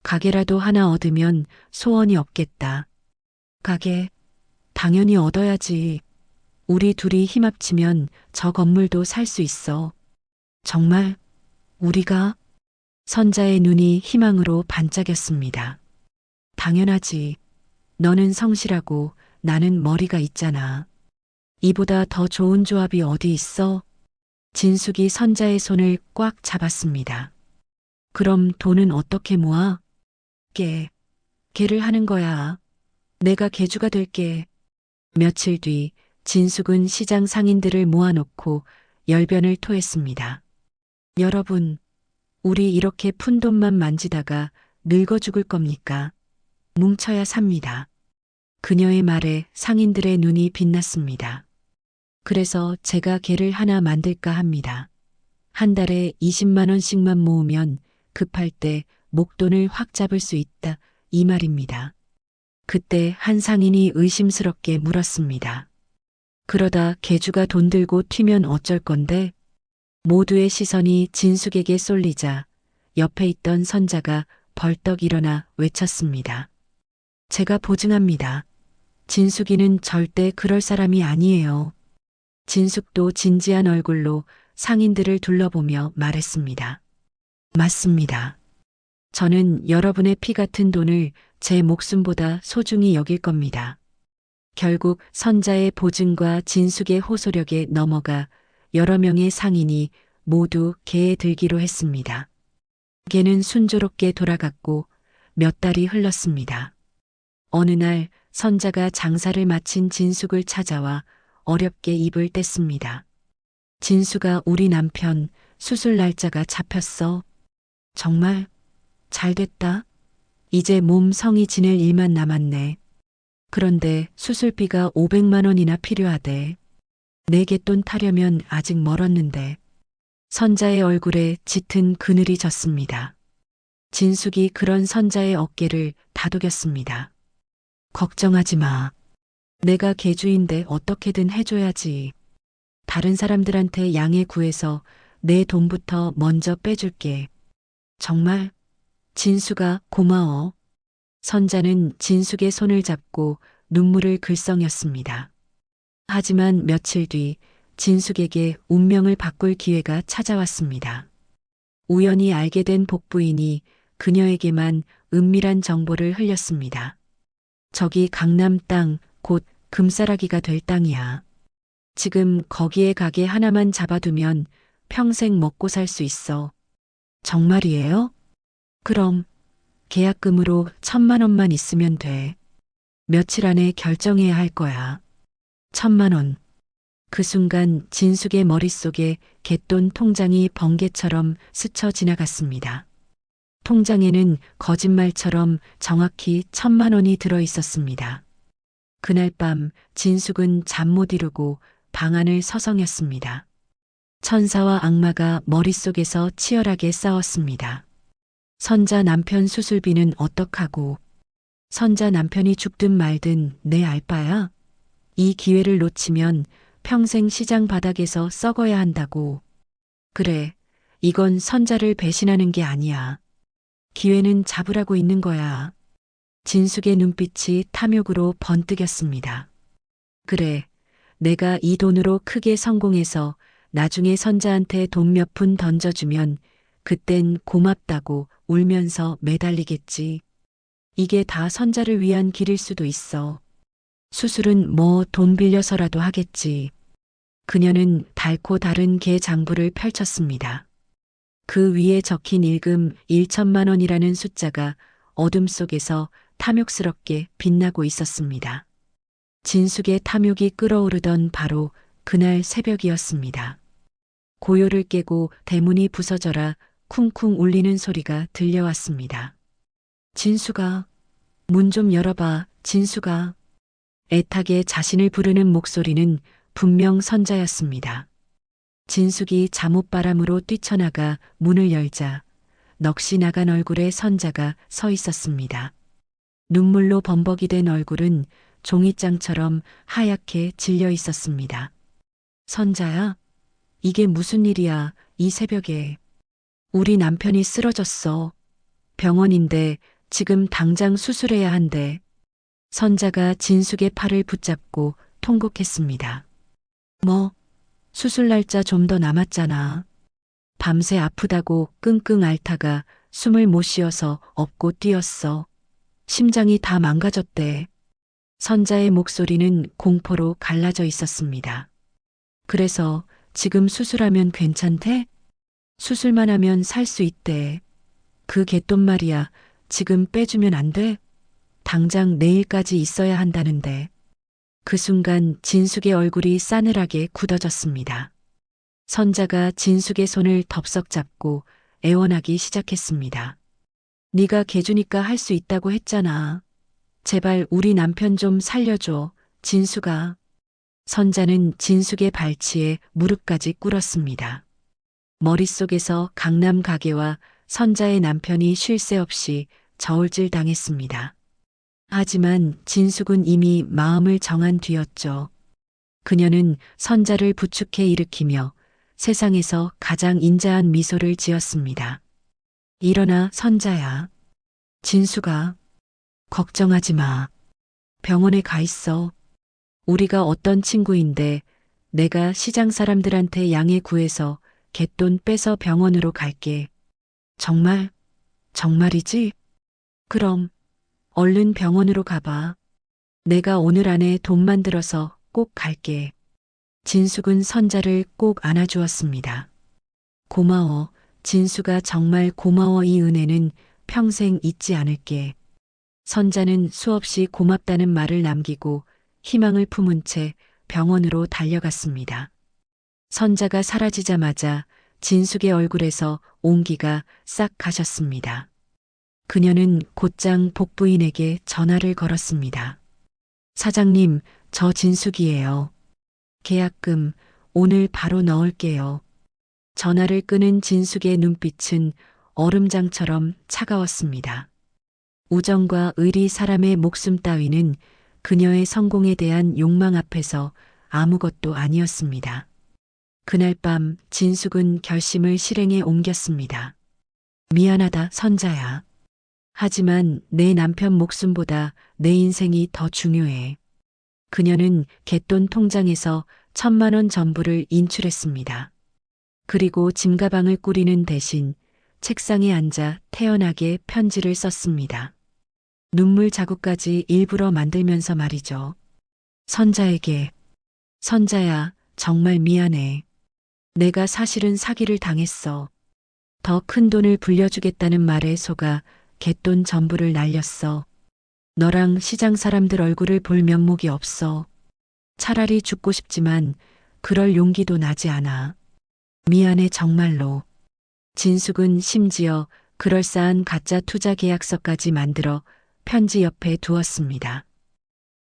가게라도 하나 얻으면 소원이 없겠다. 가게, 당연히 얻어야지. 우리 둘이 힘 합치면 저 건물도 살 수 있어. 정말? 우리가? 선자의 눈이 희망으로 반짝였습니다. 당연하지. 너는 성실하고 나는 머리가 있잖아. 이보다 더 좋은 조합이 어디 있어? 진숙이 선자의 손을 꽉 잡았습니다. 그럼 돈은 어떻게 모아? 개를 하는 거야. 내가 개주가 될게. 며칠 뒤 진숙은 시장 상인들을 모아놓고 열변을 토했습니다. 여러분, 우리 이렇게 푼돈만 만지다가 늙어 죽을 겁니까? 뭉쳐야 삽니다. 그녀의 말에 상인들의 눈이 빛났습니다. 그래서 제가 개를 하나 만들까 합니다. 한 달에 20만 원씩만 모으면 급할 때 목돈을 확 잡을 수 있다. 이 말입니다. 그때 한 상인이 의심스럽게 물었습니다. 그러다 개주가 돈 들고 튀면 어쩔 건데? 모두의 시선이 진숙에게 쏠리자 옆에 있던 선자가 벌떡 일어나 외쳤습니다. 제가 보증합니다. 진숙이는 절대 그럴 사람이 아니에요. 진숙도 진지한 얼굴로 상인들을 둘러보며 말했습니다. 맞습니다. 저는 여러분의 피 같은 돈을 제 목숨보다 소중히 여길 겁니다. 결국 선자의 보증과 진숙의 호소력에 넘어가 여러 명의 상인이 모두 개에 들기로 했습니다. 개는 순조롭게 돌아갔고 몇 달이 흘렀습니다. 어느 날 선자가 장사를 마친 진숙을 찾아와 어렵게 입을 뗐습니다. 진숙아, 우리 남편 수술 날짜가 잡혔어. 정말? 잘 됐다. 이제 몸 성이 지낼 일만 남았네. 그런데 수술비가 500만 원이나 필요하대. 내 갯돈 타려면 아직 멀었는데. 선자의 얼굴에 짙은 그늘이 졌습니다. 진숙이 그런 선자의 어깨를 다독였습니다. 걱정하지 마. 내가 개주인데 어떻게든 해줘야지. 다른 사람들한테 양해 구해서 내 돈부터 먼저 빼줄게. 정말? 진숙아, 고마워. 선자는 진숙의 손을 잡고 눈물을 글썽였습니다. 하지만 며칠 뒤 진숙에게 운명을 바꿀 기회가 찾아왔습니다. 우연히 알게 된 복부인이 그녀에게만 은밀한 정보를 흘렸습니다. 저기 강남 땅, 곧 금싸라기가 될 땅이야. 지금 거기에 가게 하나만 잡아두면 평생 먹고 살 수 있어. 정말이에요? 그럼 계약금으로 1,000만 원만 있으면 돼. 며칠 안에 결정해야 할 거야. 1,000만 원. 그 순간 진숙의 머릿속에 갯돈 통장이 번개처럼 스쳐 지나갔습니다. 통장에는 거짓말처럼 정확히 1,000만 원이 들어 있었습니다. 그날 밤 진숙은 잠 못 이루고 방 안을 서성였습니다. 천사와 악마가 머릿속에서 치열하게 싸웠습니다. 선자 남편 수술비는 어떡하고, 선자 남편이 죽든 말든 내 알바야. 이 기회를 놓치면 평생 시장 바닥에서 썩어야 한다고. 그래, 이건 선자를 배신하는 게 아니야. 기회는 잡으라고 있는 거야. 진숙의 눈빛이 탐욕으로 번뜩였습니다. 그래, 내가 이 돈으로 크게 성공해서 나중에 선자한테 돈 몇 푼 던져주면 그땐 고맙다고 울면서 매달리겠지. 이게 다 선자를 위한 길일 수도 있어. 수술은 뭐 돈 빌려서라도 하겠지. 그녀는 달고 다른 개 장부를 펼쳤습니다. 그 위에 적힌 일금 1,000만 원이라는 숫자가 어둠 속에서 탐욕스럽게 빛나고 있었습니다. 진숙의 탐욕이 끓어오르던 바로 그날 새벽이었습니다. 고요를 깨고 대문이 부서져라 쿵쿵 울리는 소리가 들려왔습니다. 진수가, 문 좀 열어봐, 진수가. 애타게 자신을 부르는 목소리는 분명 선자였습니다. 진숙이 잠옷바람으로 뛰쳐나가 문을 열자 넋이 나간 얼굴에 선자가 서 있었습니다. 눈물로 범벅이 된 얼굴은 종이장처럼 하얗게 질려 있었습니다. 선자야, 이게 무슨 일이야, 이 새벽에. 우리 남편이 쓰러졌어. 병원인데 지금 당장 수술해야 한대. 선자가 진숙의 팔을 붙잡고 통곡했습니다. 뭐, 수술 날짜 좀 더 남았잖아. 밤새 아프다고 끙끙 앓다가 숨을 못 쉬어서 업고 뛰었어. 심장이 다 망가졌대. 선자의 목소리는 공포로 갈라져 있었습니다. 그래서 지금 수술하면 괜찮대? 수술만 하면 살 수 있대. 그 개똥 말이야. 지금 빼주면 안 돼? 당장 내일까지 있어야 한다는데. 그 순간 진숙의 얼굴이 싸늘하게 굳어졌습니다. 선자가 진숙의 손을 덥석 잡고 애원하기 시작했습니다. 네가 개주니까 할 수 있다고 했잖아. 제발 우리 남편 좀 살려줘, 진숙아. 선자는 진숙의 발치에 무릎까지 꿇었습니다. 머릿속에서 강남 가게와 선자의 남편이 쉴 새 없이 저울질 당했습니다. 하지만 진숙은 이미 마음을 정한 뒤였죠. 그녀는 선자를 부축해 일으키며 세상에서 가장 인자한 미소를 지었습니다. 일어나, 선자야. 진숙아, 걱정하지 마. 병원에 가 있어. 우리가 어떤 친구인데 내가 시장 사람들한테 양해 구해서 갯돈 빼서 병원으로 갈게. 정말? 정말이지? 그럼 얼른 병원으로 가봐. 내가 오늘 안에 돈 만들어서 꼭 갈게. 진숙은 선자를 꼭 안아주었습니다. 고마워. 진수가 정말 고마워. 이 은혜는 평생 잊지 않을게. 선자는 수없이 고맙다는 말을 남기고 희망을 품은 채 병원으로 달려갔습니다. 선자가 사라지자마자 진숙의 얼굴에서 온기가 싹 가셨습니다. 그녀는 곧장 복부인에게 전화를 걸었습니다. 사장님, 저 진숙이에요. 계약금 오늘 바로 넣을게요. 전화를 끄는 진숙의 눈빛은 얼음장처럼 차가웠습니다. 우정과 의리, 사람의 목숨 따위는 그녀의 성공에 대한 욕망 앞에서 아무것도 아니었습니다. 그날 밤 진숙은 결심을 실행에 옮겼습니다. 미안하다, 선자야. 하지만 내 남편 목숨보다 내 인생이 더 중요해. 그녀는 갯돈 통장에서 1,000만 원 전부를 인출했습니다. 그리고 짐가방을 꾸리는 대신 책상에 앉아 태연하게 편지를 썼습니다. 눈물 자국까지 일부러 만들면서 말이죠. 선자에게. 선자야, 정말 미안해. 내가 사실은 사기를 당했어. 더 큰 돈을 불려주겠다는 말에 속아 갯돈 전부를 날렸어. 너랑 시장 사람들 얼굴을 볼 면목이 없어. 차라리 죽고 싶지만 그럴 용기도 나지 않아. 미안해, 정말로. 진숙은 심지어 그럴싸한 가짜 투자 계약서까지 만들어 편지 옆에 두었습니다.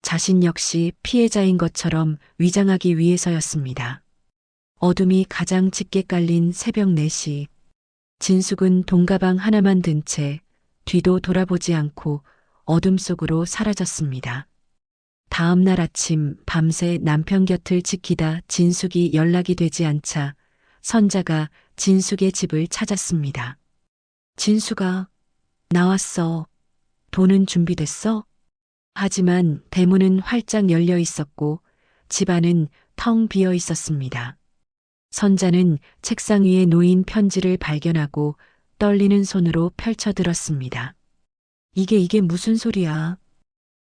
자신 역시 피해자인 것처럼 위장하기 위해서였습니다. 어둠이 가장 짙게 깔린 새벽 4시. 진숙은 돈가방 하나만 든 채 뒤도 돌아보지 않고 어둠 속으로 사라졌습니다. 다음 날 아침 밤새 남편 곁을 지키다 진숙이 연락이 되지 않자 선자가 진숙의 집을 찾았습니다. 진숙아, 나왔어. 돈은 준비됐어? 하지만 대문은 활짝 열려 있었고 집안은 텅 비어 있었습니다. 선자는 책상 위에 놓인 편지를 발견하고 떨리는 손으로 펼쳐들었습니다. 이게 무슨 소리야?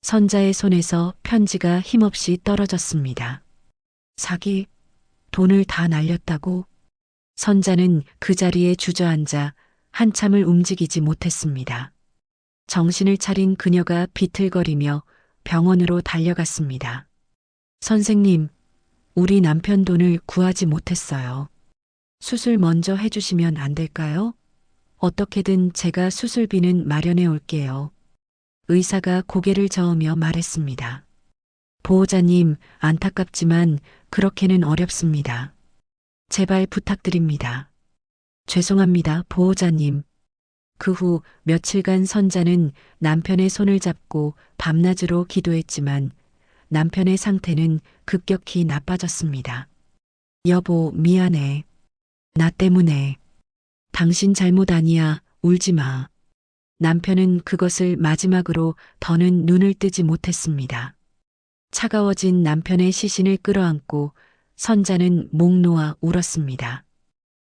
선자의 손에서 편지가 힘없이 떨어졌습니다. 사기, 돈을 다 날렸다고? 선자는 그 자리에 주저앉아 한참을 움직이지 못했습니다. 정신을 차린 그녀가 비틀거리며 병원으로 달려갔습니다. 선생님, 우리 남편 돈을 구하지 못했어요. 수술 먼저 해주시면 안 될까요? 어떻게든 제가 수술비는 마련해 올게요. 의사가 고개를 저으며 말했습니다. 보호자님, 안타깝지만 그렇게는 어렵습니다. 제발 부탁드립니다. 죄송합니다, 보호자님. 그 후 며칠간 선자는 남편의 손을 잡고 밤낮으로 기도했지만 남편의 상태는 급격히 나빠졌습니다. 여보, 미안해. 나 때문에. 당신 잘못 아니야. 울지 마. 남편은 그것을 마지막으로 더는 눈을 뜨지 못했습니다. 차가워진 남편의 시신을 끌어안고 선자는 목 놓아 울었습니다.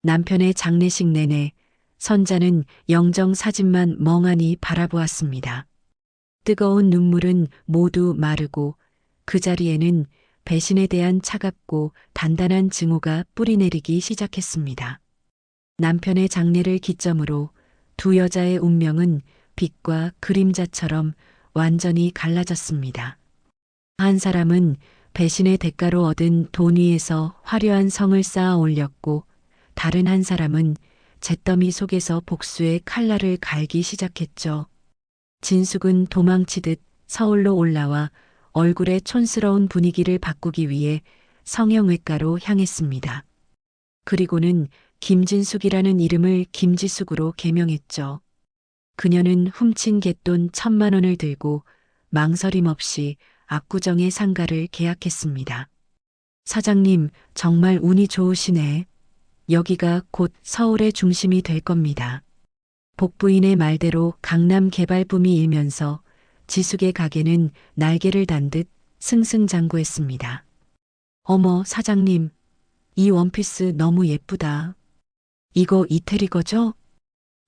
남편의 장례식 내내 선자는 영정 사진만 멍하니 바라보았습니다. 뜨거운 눈물은 모두 마르고 그 자리에는 배신에 대한 차갑고 단단한 증오가 뿌리내리기 시작했습니다. 남편의 장례를 기점으로 두 여자의 운명은 빛과 그림자처럼 완전히 갈라졌습니다. 한 사람은 배신의 대가로 얻은 돈 위에서 화려한 성을 쌓아 올렸고 다른 한 사람은 잿더미 속에서 복수의 칼날을 갈기 시작했죠. 진숙은 도망치듯 서울로 올라와 얼굴의 촌스러운 분위기를 바꾸기 위해 성형외과로 향했습니다. 그리고는 김진숙이라는 이름을 김지숙으로 개명했죠. 그녀는 훔친 갯돈 1,000만 원을 들고 망설임 없이 압구정의 상가를 계약했습니다. 사장님, 정말 운이 좋으시네. 여기가 곧 서울의 중심이 될 겁니다. 복부인의 말대로 강남 개발붐이 일면서 지숙의 가게는 날개를 단 듯 승승장구했습니다. 어머, 사장님, 이 원피스 너무 예쁘다. 이거 이태리 거죠?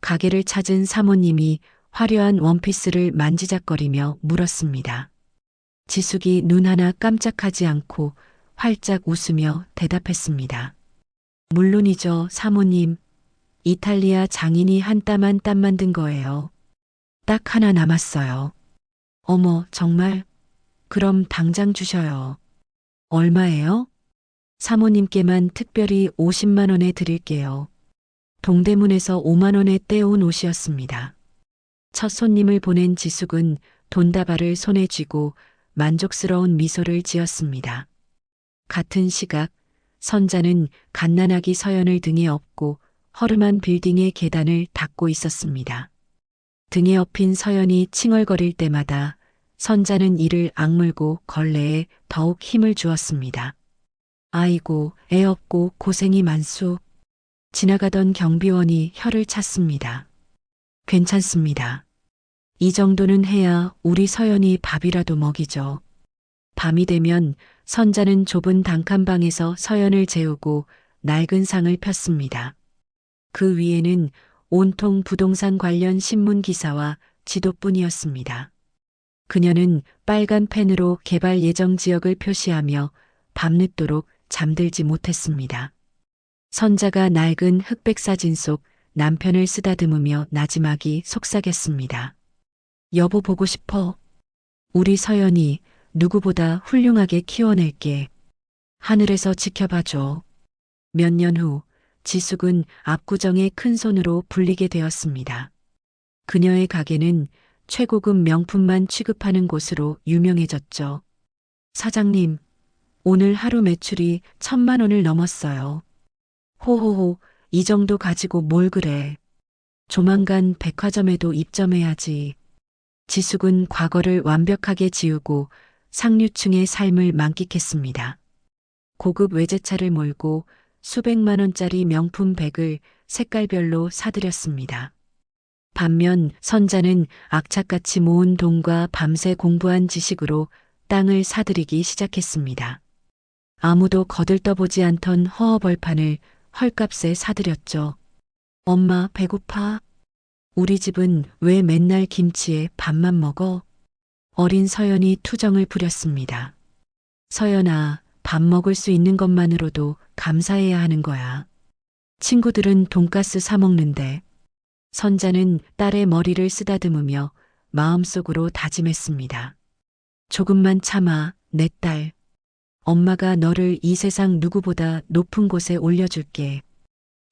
가게를 찾은 사모님이 화려한 원피스를 만지작거리며 물었습니다. 지숙이 눈 하나 깜짝하지 않고 활짝 웃으며 대답했습니다. 물론이죠, 사모님. 이탈리아 장인이 한 땀 한 땀 만든 거예요. 딱 하나 남았어요. 어머, 정말? 그럼 당장 주셔요. 얼마예요? 사모님께만 특별히 50만 원에 드릴게요. 동대문에서 5만 원에 떼온 옷이었습니다. 첫 손님을 보낸 지숙은 돈다발을 손에 쥐고 만족스러운 미소를 지었습니다. 같은 시각 선자는 갓난아기 서연을 등에 업고 허름한 빌딩의 계단을 닦고 있었습니다. 등에 업힌 서연이 칭얼거릴 때마다 선자는 이를 악물고 걸레에 더욱 힘을 주었습니다. 아이고, 애 없고 고생이 많소. 지나가던 경비원이 혀를 찼습니다. 괜찮습니다. 이 정도는 해야 우리 서연이 밥이라도 먹이죠. 밤이 되면 선자는 좁은 단칸방에서 서연을 재우고 낡은 상을 폈습니다. 그 위에는 온통 부동산 관련 신문 기사와 지도뿐이었습니다. 그녀는 빨간 펜으로 개발 예정 지역을 표시하며 밤늦도록 잠들지 못했습니다. 선자가 낡은 흑백 사진 속 남편을 쓰다듬으며 나지막이 속삭였습니다. 여보 보고 싶어. 우리 서연이 누구보다 훌륭하게 키워낼게. 하늘에서 지켜봐줘. 몇 년 후 지숙은 압구정의 큰 손으로 불리게 되었습니다. 그녀의 가게는 최고급 명품만 취급하는 곳으로 유명해졌죠. 사장님, 오늘 하루 매출이 1,000만 원을 넘었어요. 호호호, 이 정도 가지고 뭘 그래. 조만간 백화점에도 입점해야지. 지숙은 과거를 완벽하게 지우고 상류층의 삶을 만끽했습니다. 고급 외제차를 몰고 수백만 원짜리 명품 백을 색깔별로 사들였습니다. 반면 선자는 악착같이 모은 돈과 밤새 공부한 지식으로 땅을 사들이기 시작했습니다. 아무도 거들떠보지 않던 허허벌판을 헐값에 사들였죠. 엄마, 배고파? 우리 집은 왜 맨날 김치에 밥만 먹어? 어린 서연이 투정을 부렸습니다. 서연아, 밥 먹을 수 있는 것만으로도 감사해야 하는 거야. 친구들은 돈가스 사 먹는데. 선자는 딸의 머리를 쓰다듬으며 마음속으로 다짐했습니다. 조금만 참아, 내 딸. 엄마가 너를 이 세상 누구보다 높은 곳에 올려줄게.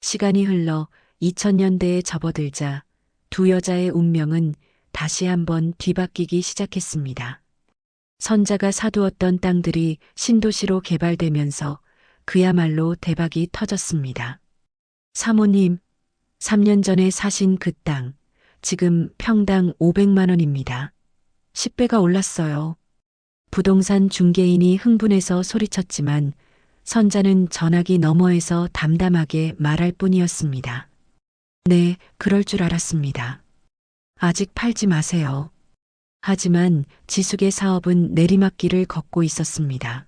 시간이 흘러 2000년대에 접어들자 두 여자의 운명은 다시 한번 뒤바뀌기 시작했습니다. 선자가 사두었던 땅들이 신도시로 개발되면서 그야말로 대박이 터졌습니다. 사모님, 3년 전에 사신 그 땅, 지금 평당 500만 원입니다. 10배가 올랐어요. 부동산 중개인이 흥분해서 소리쳤지만 선자는 전화기 너머에서 담담하게 말할 뿐이었습니다. 네, 그럴 줄 알았습니다. 아직 팔지 마세요. 하지만 지숙의 사업은 내리막길을 걷고 있었습니다.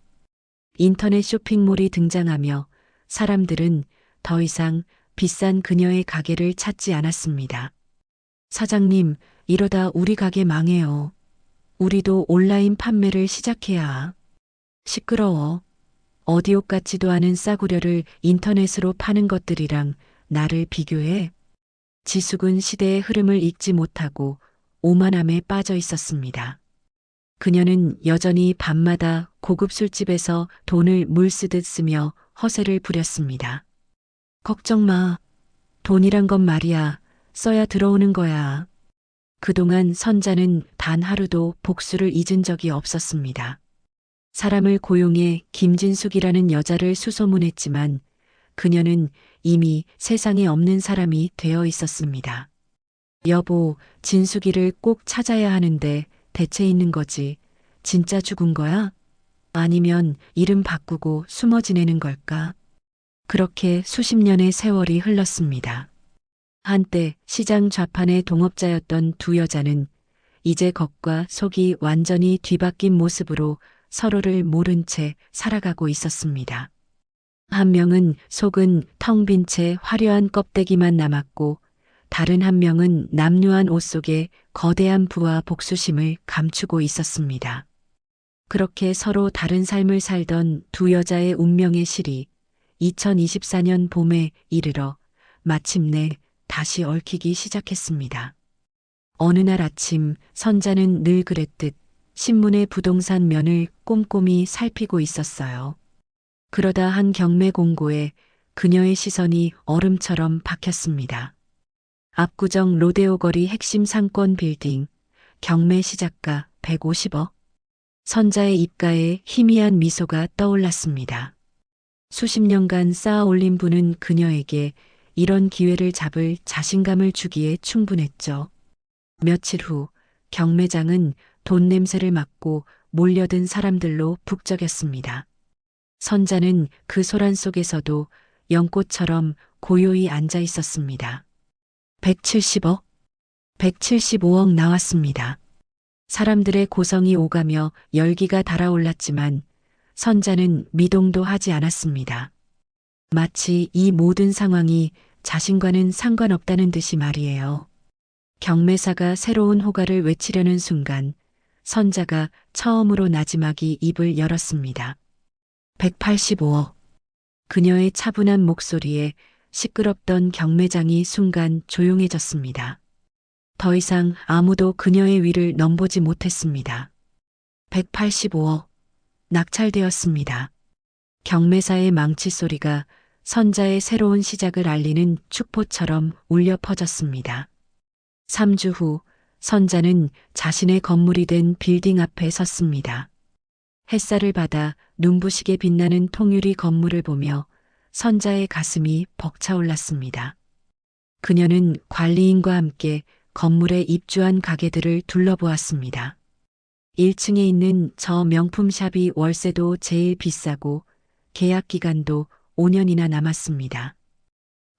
인터넷 쇼핑몰이 등장하며 사람들은 더 이상 비싼 그녀의 가게를 찾지 않았습니다. 사장님, 이러다 우리 가게 망해요. 우리도 온라인 판매를 시작해야. 시끄러워. 어디옷 같지도 않은 싸구려를 인터넷으로 파는 것들이랑 나를 비교해. 지숙은 시대의 흐름을 읽지 못하고 오만함에 빠져 있었습니다. 그녀는 여전히 밤마다 고급 술집에서 돈을 물쓰듯 쓰며 허세를 부렸습니다. 걱정 마. 돈이란 건 말이야. 써야 들어오는 거야. 그동안 선자는 단 하루도 복수를 잊은 적이 없었습니다. 사람을 고용해 김진숙이라는 여자를 수소문했지만 그녀는 이미 세상에 없는 사람이 되어 있었습니다. 여보, 진숙이를 꼭 찾아야 하는데 대체 있는 거지. 진짜 죽은 거야? 아니면 이름 바꾸고 숨어 지내는 걸까? 그렇게 수십 년의 세월이 흘렀습니다. 한때 시장 좌판의 동업자였던 두 여자는 이제 겉과 속이 완전히 뒤바뀐 모습으로 서로를 모른 채 살아가고 있었습니다. 한 명은 속은 텅 빈 채 화려한 껍데기만 남았고 다른 한 명은 남루한 옷 속에 거대한 부와 복수심을 감추고 있었습니다. 그렇게 서로 다른 삶을 살던 두 여자의 운명의 실이 2024년 봄에 이르러 마침내 다시 얽히기 시작했습니다. 어느 날 아침 선자는 늘 그랬듯 신문의 부동산 면을 꼼꼼히 살피고 있었어요. 그러다 한 경매 공고에 그녀의 시선이 얼음처럼 박혔습니다. 압구정 로데오 거리 핵심 상권 빌딩, 경매 시작가 150억. 선자의 입가에 희미한 미소가 떠올랐습니다. 수십 년간 쌓아 올린 부는 그녀에게 이런 기회를 잡을 자신감을 주기에 충분했죠. 며칠 후 경매장은 돈 냄새를 맡고 몰려든 사람들로 북적였습니다. 선자는 그 소란 속에서도 연꽃처럼 고요히 앉아 있었습니다. 170억, 175억 나왔습니다. 사람들의 고성이 오가며 열기가 달아올랐지만 선자는 미동도 하지 않았습니다. 마치 이 모든 상황이 자신과는 상관없다는 듯이 말이에요. 경매사가 새로운 호가를 외치려는 순간 선자가 처음으로 나지막이 입을 열었습니다. 185억. 그녀의 차분한 목소리에 시끄럽던 경매장이 순간 조용해졌습니다. 더 이상 아무도 그녀의 위를 넘보지 못했습니다. 185억. 낙찰되었습니다. 경매사의 망치 소리가 선자의 새로운 시작을 알리는 축포처럼 울려 퍼졌습니다. 3주 후 선자는 자신의 건물이 된 빌딩 앞에 섰습니다. 햇살을 받아 눈부시게 빛나는 통유리 건물을 보며 선자의 가슴이 벅차올랐습니다. 그녀는 관리인과 함께 건물에 입주한 가게들을 둘러보았습니다. 1층에 있는 저 명품샵이 월세도 제일 비싸고 계약 기간도 5년이나 남았습니다.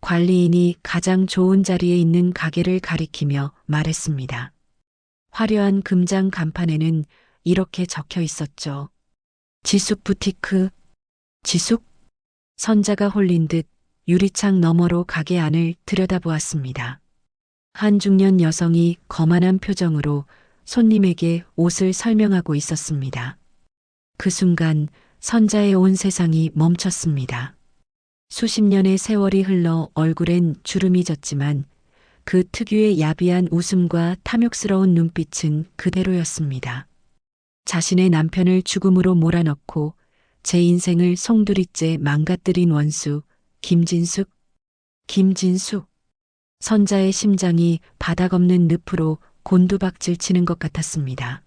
관리인이 가장 좋은 자리에 있는 가게를 가리키며 말했습니다. 화려한 금장 간판에는 이렇게 적혀 있었죠. 지숙 부티크. 지숙? 선자가 홀린 듯 유리창 너머로 가게 안을 들여다보았습니다. 한 중년 여성이 거만한 표정으로 손님에게 옷을 설명하고 있었습니다. 그 순간 선자의 온 세상이 멈췄습니다. 수십 년의 세월이 흘러 얼굴엔 주름이 졌지만 그 특유의 야비한 웃음과 탐욕스러운 눈빛은 그대로였습니다. 자신의 남편을 죽음으로 몰아넣고 제 인생을 송두리째 망가뜨린 원수 김진숙. 김진숙. 선자의 심장이 바닥 없는 늪으로 곤두박질 치는 것 같았습니다.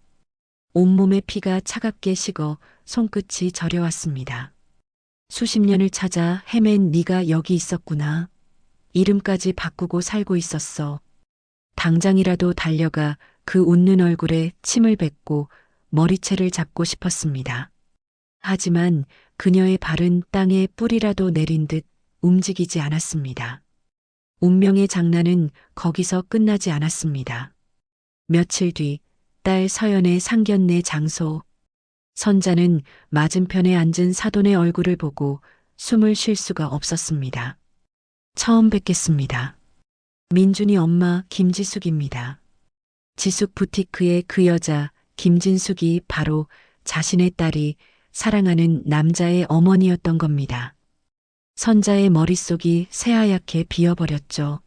온몸의 피가 차갑게 식어 손끝이 저려왔습니다. 수십 년을 찾아 헤맨 네가 여기 있었구나. 이름까지 바꾸고 살고 있었어. 당장이라도 달려가 그 웃는 얼굴에 침을 뱉고 머리채를 잡고 싶었습니다. 하지만 그녀의 발은 땅에 뿌리라도 내린 듯 움직이지 않았습니다. 운명의 장난은 거기서 끝나지 않았습니다. 며칠 뒤 딸 서연의 상견례 장소. 선자는 맞은편에 앉은 사돈의 얼굴을 보고 숨을 쉴 수가 없었습니다. 처음 뵙겠습니다. 민준이 엄마 김지숙입니다. 지숙 부티크의 그 여자 김진숙이 바로 자신의 딸이 사랑하는 남자의 어머니였던 겁니다. 선자의 머릿속이 새하얗게 비어버렸죠.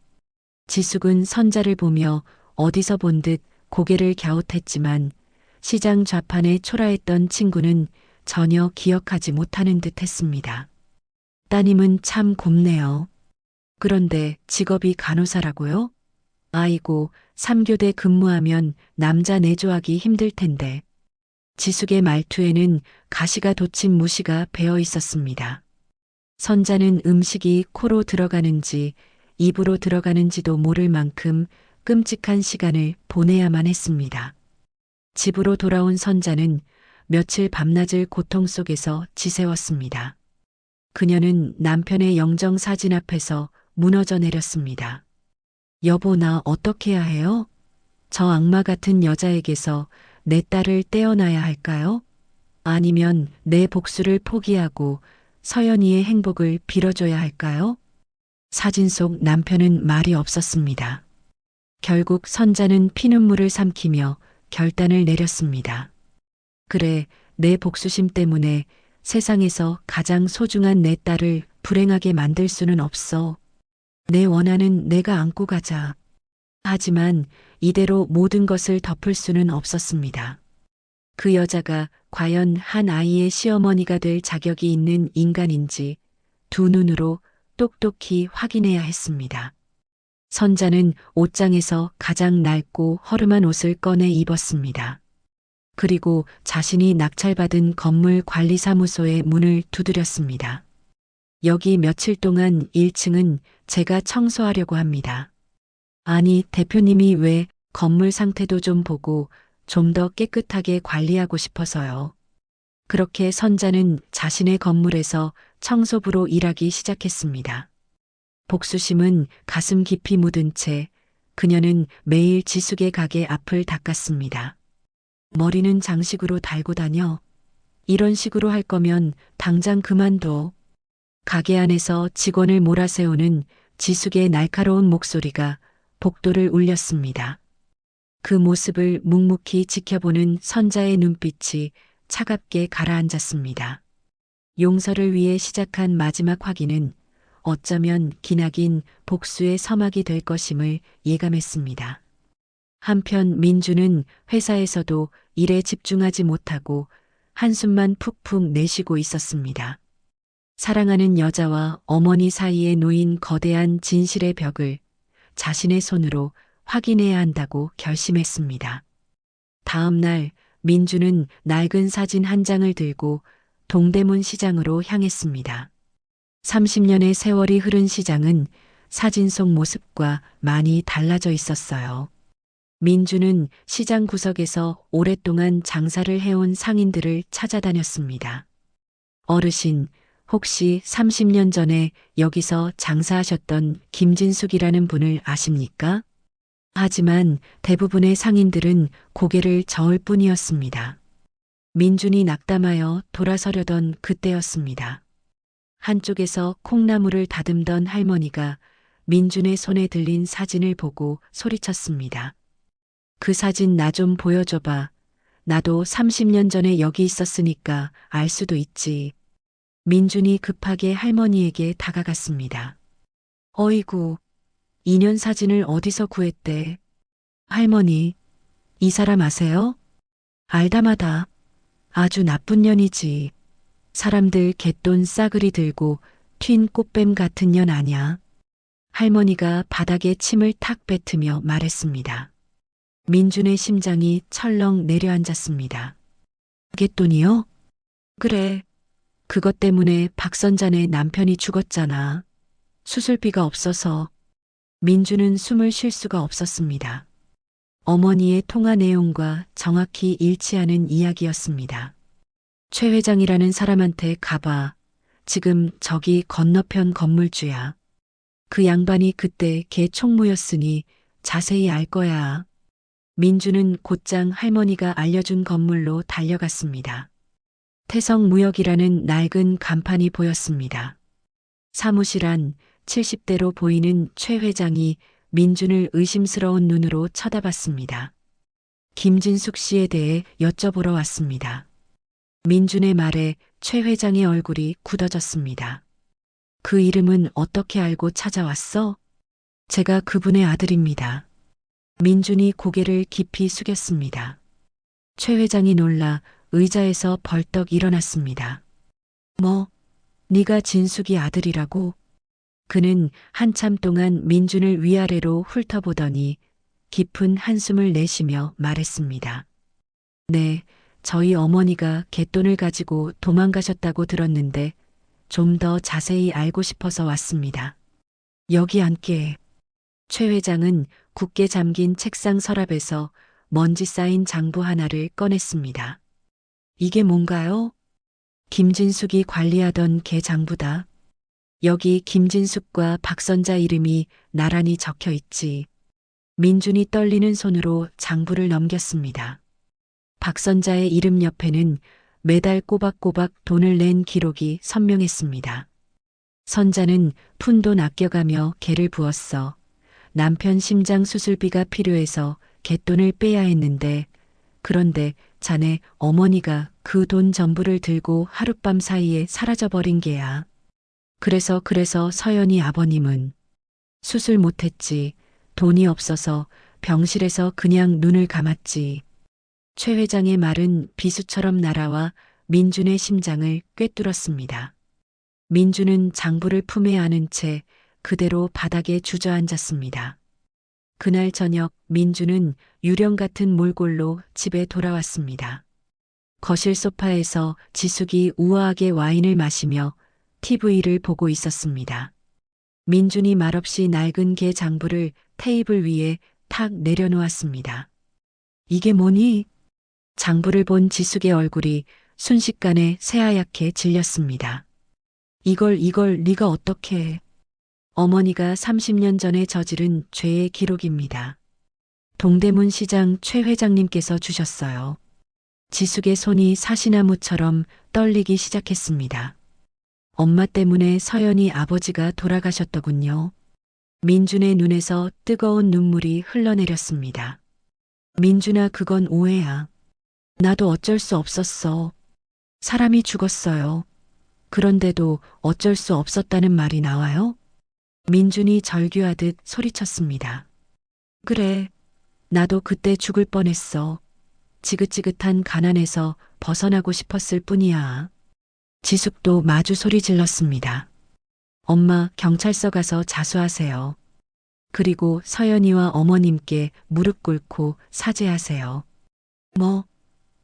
지숙은 선자를 보며 어디서 본 듯 고개를 갸웃했지만 시장 좌판에 초라했던 친구는 전혀 기억하지 못하는 듯 했습니다. 따님은 참 곱네요. 그런데 직업이 간호사라고요? 아이고, 3교대 근무하면 남자 내조하기 힘들 텐데. 지숙의 말투에는 가시가 돋친 무시가 배어 있었습니다. 선자는 음식이 코로 들어가는지 입으로 들어가는지도 모를 만큼 끔찍한 시간을 보내야만 했습니다. 집으로 돌아온 선자는 며칠 밤낮을 고통 속에서 지새웠습니다. 그녀는 남편의 영정 사진 앞에서 무너져 내렸습니다. 여보, 나 어떻게 해야 해요? 저 악마 같은 여자에게서 내 딸을 떼어놔야 할까요? 아니면 내 복수를 포기하고 서연이의 행복을 빌어줘야 할까요? 사진 속 남편은 말이 없었습니다. 결국 선자는 피눈물을 삼키며 결단을 내렸습니다. 그래, 내 복수심 때문에 세상에서 가장 소중한 내 딸을 불행하게 만들 수는 없어. 내 원한은 내가 안고 가자. 하지만 이대로 모든 것을 덮을 수는 없었습니다. 그 여자가 과연 한 아이의 시어머니가 될 자격이 있는 인간인지 두 눈으로 똑똑히 확인해야 했습니다. 선자는 옷장에서 가장 낡고 허름한 옷을 꺼내 입었습니다. 그리고 자신이 낙찰받은 건물 관리사무소의 문을 두드렸습니다. 여기 며칠 동안 1층은 제가 청소하려고 합니다. 아니, 대표님이 왜 건물 상태도 좀 보고 좀 더 깨끗하게 관리하고 싶어서요. 그렇게 선자는 자신의 건물에서 청소부로 일하기 시작했습니다. 복수심은 가슴 깊이 묻은 채 그녀는 매일 지숙의 가게 앞을 닦았습니다. 머리는 장식으로 달고 다녀. 이런 식으로 할 거면 당장 그만둬. 가게 안에서 직원을 몰아세우는 지숙의 날카로운 목소리가 복도를 울렸습니다. 그 모습을 묵묵히 지켜보는 선자의 눈빛이 차갑게 가라앉았습니다. 용서를 위해 시작한 마지막 확인은 어쩌면 기나긴 복수의 서막이 될 것임을 예감했습니다. 한편 민주는 회사에서도 일에 집중하지 못하고 한숨만 푹푹 내쉬고 있었습니다. 사랑하는 여자와 어머니 사이에 놓인 거대한 진실의 벽을 자신의 손으로 확인해야 한다고 결심했습니다. 다음 날 민주는 낡은 사진 한 장을 들고 동대문 시장으로 향했습니다. 30년의 세월이 흐른 시장은 사진 속 모습과 많이 달라져 있었어요. 민주는 시장 구석에서 오랫동안 장사를 해온 상인들을 찾아다녔습니다. 어르신, 혹시 30년 전에 여기서 장사하셨던 김진숙이라는 분을 아십니까? 하지만 대부분의 상인들은 고개를 저을 뿐이었습니다. 민준이 낙담하여 돌아서려던 그때였습니다. 한쪽에서 콩나물을 다듬던 할머니가 민준의 손에 들린 사진을 보고 소리쳤습니다. 그 사진 나 좀 보여줘봐. 나도 30년 전에 여기 있었으니까 알 수도 있지. 민준이 급하게 할머니에게 다가갔습니다. 어이구, 인연 사진을 어디서 구했대? 할머니, 이 사람 아세요? 알다마다 아주 나쁜 년이지. 사람들 갯돈 싸그리 들고 튄 꽃뱀 같은 년 아냐. 할머니가 바닥에 침을 탁 뱉으며 말했습니다. 민준의 심장이 철렁 내려앉았습니다. 갯돈이요? 그래. 그것 때문에 박선자네 남편이 죽었잖아. 수술비가 없어서. 민준은 숨을 쉴 수가 없었습니다. 어머니의 통화 내용과 정확히 일치하는 이야기였습니다. 최 회장이라는 사람한테 가봐. 지금 저기 건너편 건물주야. 그 양반이 그때 걔 총무였으니 자세히 알 거야. 민주는 곧장 할머니가 알려준 건물로 달려갔습니다. 태성무역이라는 낡은 간판이 보였습니다. 사무실 안 70대로 보이는 최 회장이 민준을 의심스러운 눈으로 쳐다봤습니다. 김진숙 씨에 대해 여쭤보러 왔습니다. 민준의 말에 최 회장의 얼굴이 굳어졌습니다. 그 이름은 어떻게 알고 찾아왔어? 제가 그분의 아들입니다. 민준이 고개를 깊이 숙였습니다. 최 회장이 놀라 의자에서 벌떡 일어났습니다. 뭐, 네가 진숙이 아들이라고? 그는 한참 동안 민준을 위아래로 훑어보더니 깊은 한숨을 내쉬며 말했습니다. 네, 저희 어머니가 갯돈을 가지고 도망가셨다고 들었는데 좀 더 자세히 알고 싶어서 왔습니다. 여기 앉게. 최 회장은 굳게 잠긴 책상 서랍에서 먼지 쌓인 장부 하나를 꺼냈습니다. 이게 뭔가요? 김진숙이 관리하던 개 장부다. 여기 김진숙과 박선자 이름이 나란히 적혀 있지. 민준이 떨리는 손으로 장부를 넘겼습니다. 박선자의 이름 옆에는 매달 꼬박꼬박 돈을 낸 기록이 선명했습니다. 선자는 푼돈 아껴가며 개를 부었어. 남편 심장 수술비가 필요해서 갯돈을 빼야 했는데 그런데 자네 어머니가 그 돈 전부를 들고 하룻밤 사이에 사라져버린 게야. 그래서 서연이 아버님은 수술 못했지. 돈이 없어서 병실에서 그냥 눈을 감았지. 최 회장의 말은 비수처럼 날아와 민준의 심장을 꿰뚫었습니다. 민준은 장부를 품에 안은 채 그대로 바닥에 주저앉았습니다. 그날 저녁 민준은 유령 같은 몰골로 집에 돌아왔습니다. 거실 소파에서 지숙이 우아하게 와인을 마시며 TV를 보고 있었습니다. 민준이 말없이 낡은 개 장부를 테이블 위에 탁 내려놓았습니다. 이게 뭐니? 장부를 본 지숙의 얼굴이 순식간에 새하얗게 질렸습니다. 이걸 네가 어떻게 해? 어머니가 30년 전에 저지른 죄의 기록입니다. 동대문 시장 최 회장님께서 주셨어요. 지숙의 손이 사시나무처럼 떨리기 시작했습니다. 엄마 때문에 서연이 아버지가 돌아가셨더군요. 민준의 눈에서 뜨거운 눈물이 흘러내렸습니다. 민준아, 그건 오해야. 나도 어쩔 수 없었어. 사람이 죽었어요. 그런데도 어쩔 수 없었다는 말이 나와요? 민준이 절규하듯 소리쳤습니다. 그래, 나도 그때 죽을 뻔했어. 지긋지긋한 가난에서 벗어나고 싶었을 뿐이야. 지숙도 마주 소리 질렀습니다. 엄마, 경찰서 가서 자수하세요. 그리고 서연이와 어머님께 무릎 꿇고 사죄하세요. 뭐?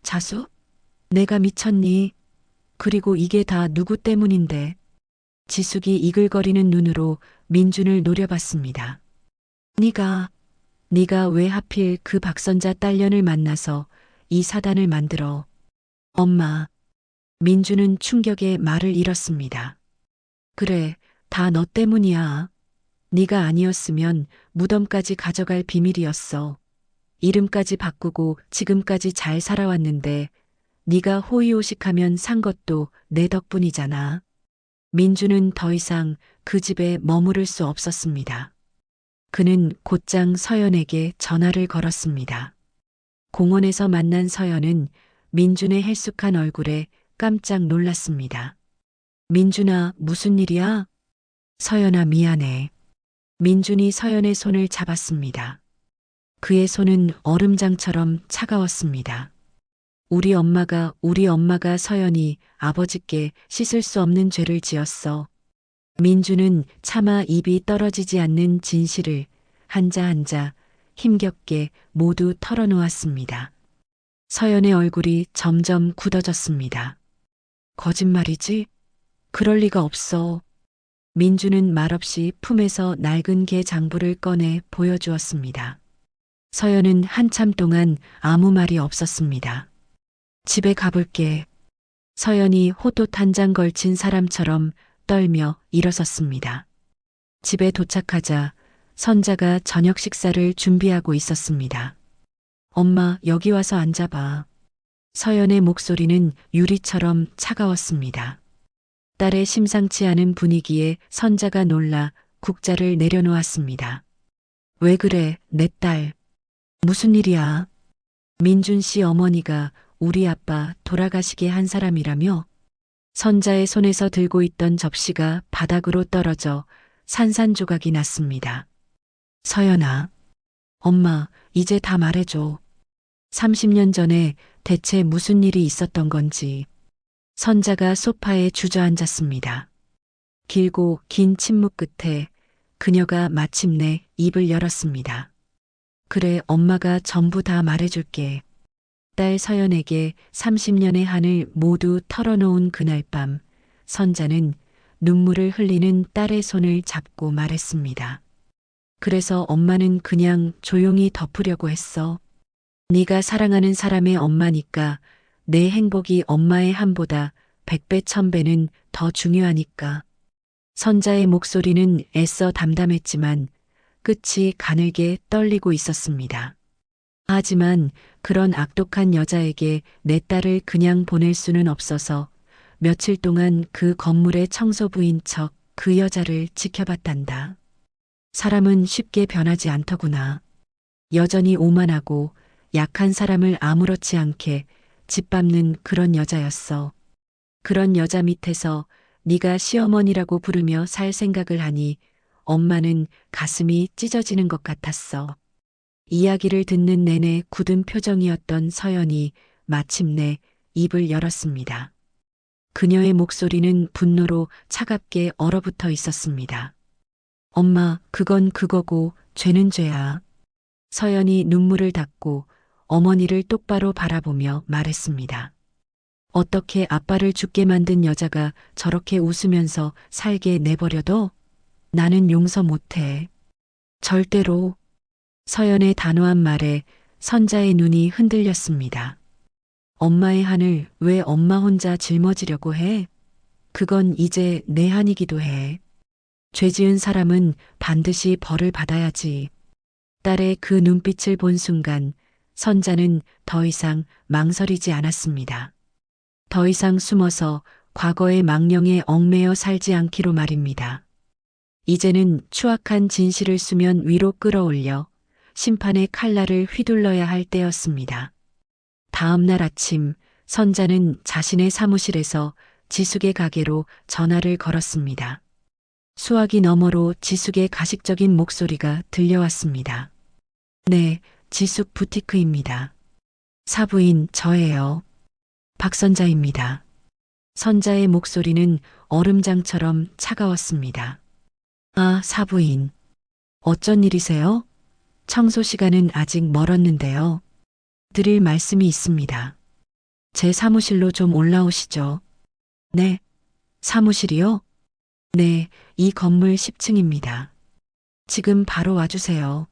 자수? 내가 미쳤니? 그리고 이게 다 누구 때문인데? 지숙이 이글거리는 눈으로 민준을 노려봤습니다. 네가 왜 하필 그 박선자 딸년을 만나서 이 사단을 만들어? 엄마. 민준은 충격에 말을 잃었습니다. 그래, 다 너 때문이야. 네가 아니었으면 무덤까지 가져갈 비밀이었어. 이름까지 바꾸고 지금까지 잘 살아왔는데 네가 호의호식하면 산 것도 내 덕분이잖아. 민준은 더 이상 그 집에 머무를 수 없었습니다. 그는 곧장 서연에게 전화를 걸었습니다. 공원에서 만난 서연은 민준의 헬쑥한 얼굴에 깜짝 놀랐습니다. 민준아, 무슨 일이야? 서연아, 미안해. 민준이 서연의 손을 잡았습니다. 그의 손은 얼음장처럼 차가웠습니다. 우리 엄마가 서연이 아버지께 씻을 수 없는 죄를 지었어. 민주는 차마 입이 떨어지지 않는 진실을 한자 한자 힘겹게 모두 털어놓았습니다. 서연의 얼굴이 점점 굳어졌습니다. 거짓말이지? 그럴 리가 없어. 민주는 말없이 품에서 낡은 개 장부를 꺼내 보여주었습니다. 서연은 한참 동안 아무 말이 없었습니다. 집에 가볼게. 서연이 호옷 한 장 걸친 사람처럼 떨며 일어섰습니다. 집에 도착하자 선자가 저녁 식사를 준비하고 있었습니다. 엄마, 여기 와서 앉아봐. 서연의 목소리는 유리처럼 차가웠습니다. 딸의 심상치 않은 분위기에 선자가 놀라 국자를 내려놓았습니다. 왜 그래, 내 딸. 무슨 일이야? 민준 씨 어머니가 우리 아빠 돌아가시게 한 사람이라며? 선자의 손에서 들고 있던 접시가 바닥으로 떨어져 산산조각이 났습니다. 서연아, 엄마, 이제 다 말해줘. 30년 전에 대체 무슨 일이 있었던 건지. 선자가 소파에 주저앉았습니다. 길고 긴 침묵 끝에 그녀가 마침내 입을 열었습니다. 그래, 엄마가 전부 다 말해줄게. 딸 서연에게 30년의 한을 모두 털어놓은 그날 밤, 선자는 눈물을 흘리는 딸의 손을 잡고 말했습니다. 그래서 엄마는 그냥 조용히 덮으려고 했어. 네가 사랑하는 사람의 엄마니까 내 행복이 엄마의 한보다 100배 1000배는 더 중요하니까. 선자의 목소리는 애써 담담했지만 끝이 가늘게 떨리고 있었습니다. 하지만 그런 악독한 여자에게 내 딸을 그냥 보낼 수는 없어서 며칠 동안 그 건물의 청소부인 척 그 여자를 지켜봤단다. 사람은 쉽게 변하지 않더구나. 여전히 오만하고 약한 사람을 아무렇지 않게 짓밟는 그런 여자였어. 그런 여자 밑에서 네가 시어머니라고 부르며 살 생각을 하니 엄마는 가슴이 찢어지는 것 같았어. 이야기를 듣는 내내 굳은 표정이었던 서연이 마침내 입을 열었습니다. 그녀의 목소리는 분노로 차갑게 얼어붙어 있었습니다. 엄마, 그건 그거고 죄는 죄야. 서연이 눈물을 닦고 어머니를 똑바로 바라보며 말했습니다. 어떻게 아빠를 죽게 만든 여자가 저렇게 웃으면서 살게 내버려둬? 나는 용서 못해. 절대로. 서연의 단호한 말에 선자의 눈이 흔들렸습니다. 엄마의 한을 왜 엄마 혼자 짊어지려고 해? 그건 이제 내 한이기도 해. 죄 지은 사람은 반드시 벌을 받아야지. 딸의 그 눈빛을 본 순간 선자는 더 이상 망설이지 않았습니다. 더 이상 숨어서 과거의 망령에 얽매여 살지 않기로 말입니다. 이제는 추악한 진실을 수면 위로 끌어올려 심판의 칼날을 휘둘러야 할 때였습니다. 다음 날 아침 선자는 자신의 사무실에서 지숙의 가게로 전화를 걸었습니다. 수화기 너머로 지숙의 가식적인 목소리가 들려왔습니다. 네, 지숙 부티크입니다. 사부인 저예요. 박선자입니다. 선자의 목소리는 얼음장처럼 차가웠습니다. 아, 사부인. 어쩐 일이세요? 청소 시간은 아직 멀었는데요. 드릴 말씀이 있습니다. 제 사무실로 좀 올라오시죠. 네. 사무실이요? 네, 이 건물 10층입니다. 지금 바로 와주세요.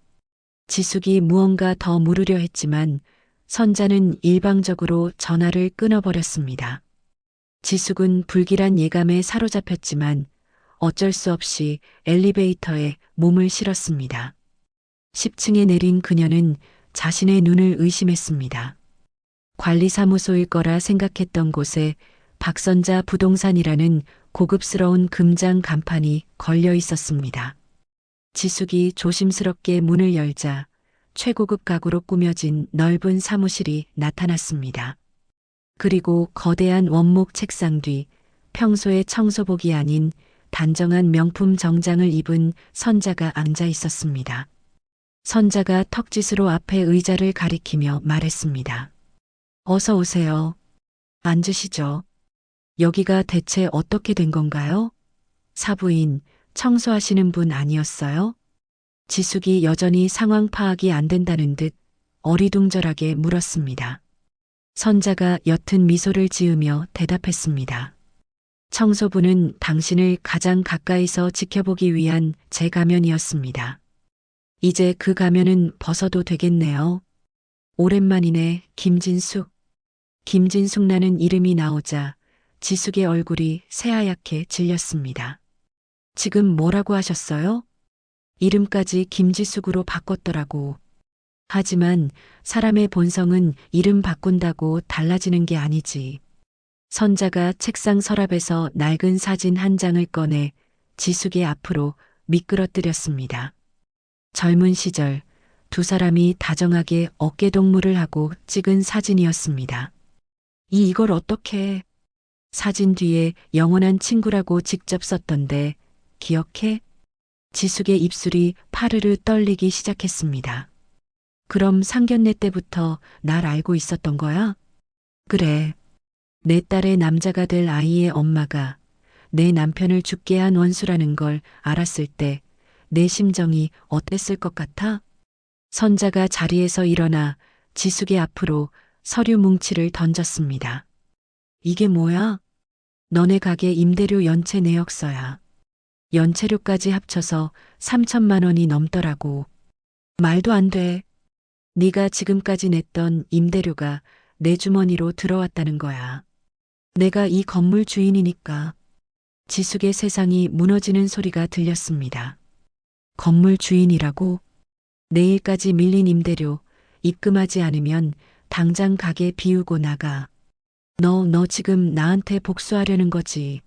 지숙이 무언가 더 물으려 했지만 선자는 일방적으로 전화를 끊어버렸습니다. 지숙은 불길한 예감에 사로잡혔지만 어쩔 수 없이 엘리베이터에 몸을 실었습니다. 10층에 내린 그녀는 자신의 눈을 의심했습니다. 관리사무소일 거라 생각했던 곳에 박선자 부동산이라는 고급스러운 금장 간판이 걸려 있었습니다. 지숙이 조심스럽게 문을 열자 최고급 가구로 꾸며진 넓은 사무실이 나타났습니다. 그리고 거대한 원목 책상 뒤 평소의 청소복이 아닌 단정한 명품 정장을 입은 선자가 앉아 있었습니다. 선자가 턱짓으로 앞에 의자를 가리키며 말했습니다. 어서 오세요. 앉으시죠. 여기가 대체 어떻게 된 건가요? 사부인, 청소하시는 분 아니었어요? 지숙이 여전히 상황 파악이 안 된다는 듯 어리둥절하게 물었습니다. 선자가 옅은 미소를 지으며 대답했습니다. 청소부는 당신을 가장 가까이서 지켜보기 위한 제 가면이었습니다. 이제 그 가면은 벗어도 되겠네요. 오랜만이네, 김진숙. 김진숙라는 이름이 나오자 지숙의 얼굴이 새하얗게 질렸습니다. 지금 뭐라고 하셨어요? 이름까지 김지숙으로 바꿨더라고. 하지만 사람의 본성은 이름 바꾼다고 달라지는 게 아니지. 선자가 책상 서랍에서 낡은 사진 한 장을 꺼내 지숙의 앞으로 미끄러뜨렸습니다. 젊은 시절 두 사람이 다정하게 어깨동무를 하고 찍은 사진이었습니다. 이걸 어떻게? 사진 뒤에 영원한 친구라고 직접 썼던데 기억해? 지숙의 입술이 파르르 떨리기 시작했습니다. 그럼 상견례 때부터 날 알고 있었던 거야? 그래. 내 딸의 남자가 될 아이의 엄마가 내 남편을 죽게 한 원수라는 걸 알았을 때 내 심정이 어땠을 것 같아? 선자가 자리에서 일어나 지숙의 앞으로 서류 뭉치를 던졌습니다. 이게 뭐야? 너네 가게 임대료 연체 내역서야. 연체료까지 합쳐서 3천만 원이 넘더라고. 말도 안 돼. 네가 지금까지 냈던 임대료가 내 주머니로 들어왔다는 거야. 내가 이 건물 주인이니까. 지숙의 세상이 무너지는 소리가 들렸습니다. 건물 주인이라고? 내일까지 밀린 임대료 입금하지 않으면 당장 가게 비우고 나가. 너 지금 나한테 복수하려는 거지.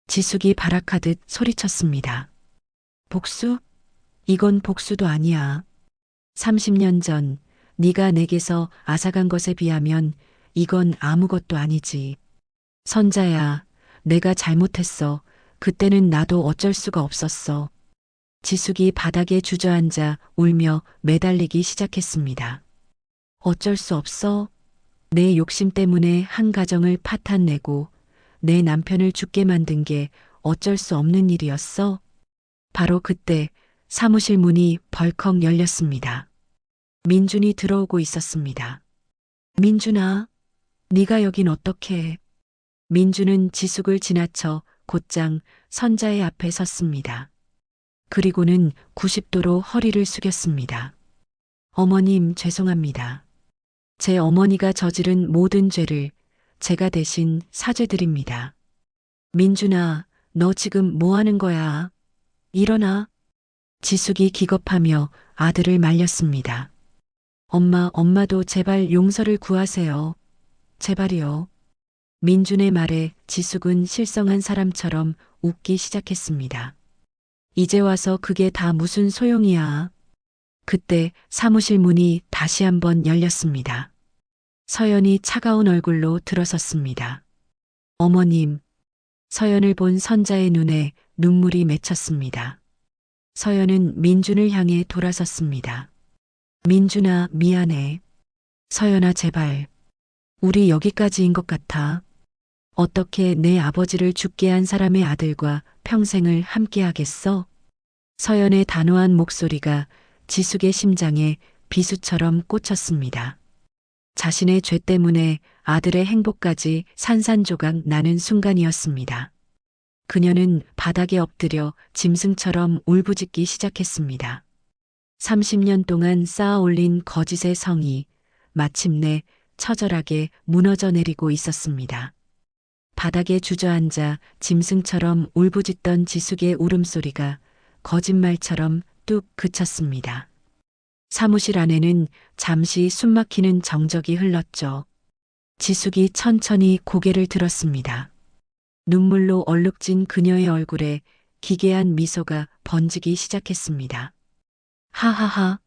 지숙이 발악하듯 소리쳤습니다. 복수? 이건 복수도 아니야. 30년 전 네가 내게서 앗아간 것에 비하면 이건 아무것도 아니지. 선자야, 내가 잘못했어. 그때는 나도 어쩔 수가 없었어. 지숙이 바닥에 주저앉아 울며 매달리기 시작했습니다. 어쩔 수 없어? 내 욕심 때문에 한 가정을 파탄내고 내 남편을 죽게 만든 게 어쩔 수 없는 일이었어? 바로 그때 사무실 문이 벌컥 열렸습니다. 민준이 들어오고 있었습니다. 민준아, 네가 여긴 어떻게? 민준은 지숙을 지나쳐 곧장 선자의 앞에 섰습니다. 그리고는 90도로 허리를 숙였습니다. 어머님, 죄송합니다. 제 어머니가 저지른 모든 죄를 제가 대신 사죄드립니다. 민준아, 너 지금 뭐 하는 거야? 일어나. 지숙이 기겁하며 아들을 말렸습니다. 엄마도 제발 용서를 구하세요. 제발이요. 민준의 말에 지숙은 실성한 사람처럼 웃기 시작했습니다. 이제 와서 그게 다 무슨 소용이야. 그때 사무실 문이 다시 한번 열렸습니다. 서연이 차가운 얼굴로 들어섰습니다. 어머님, 서연을 본 선자의 눈에 눈물이 맺혔습니다. 서연은 민준을 향해 돌아섰습니다. 민준아, 미안해. 서연아, 제발. 우리 여기까지인 것 같아. 어떻게 내 아버지를 죽게 한 사람의 아들과 평생을 함께 하겠어? 서연의 단호한 목소리가 지숙의 심장에 비수처럼 꽂혔습니다. 자신의 죄 때문에 아들의 행복까지 산산조각 나는 순간이었습니다. 그녀는 바닥에 엎드려 짐승처럼 울부짖기 시작했습니다. 30년 동안 쌓아 올린 거짓의 성이 마침내 처절하게 무너져 내리고 있었습니다. 바닥에 주저앉아 짐승처럼 울부짖던 지숙의 울음소리가 거짓말처럼 뚝 그쳤습니다. 사무실 안에는 잠시 숨막히는 정적이 흘렀죠. 지숙이 천천히 고개를 들었습니다. 눈물로 얼룩진 그녀의 얼굴에 기괴한 미소가 번지기 시작했습니다. 하하하.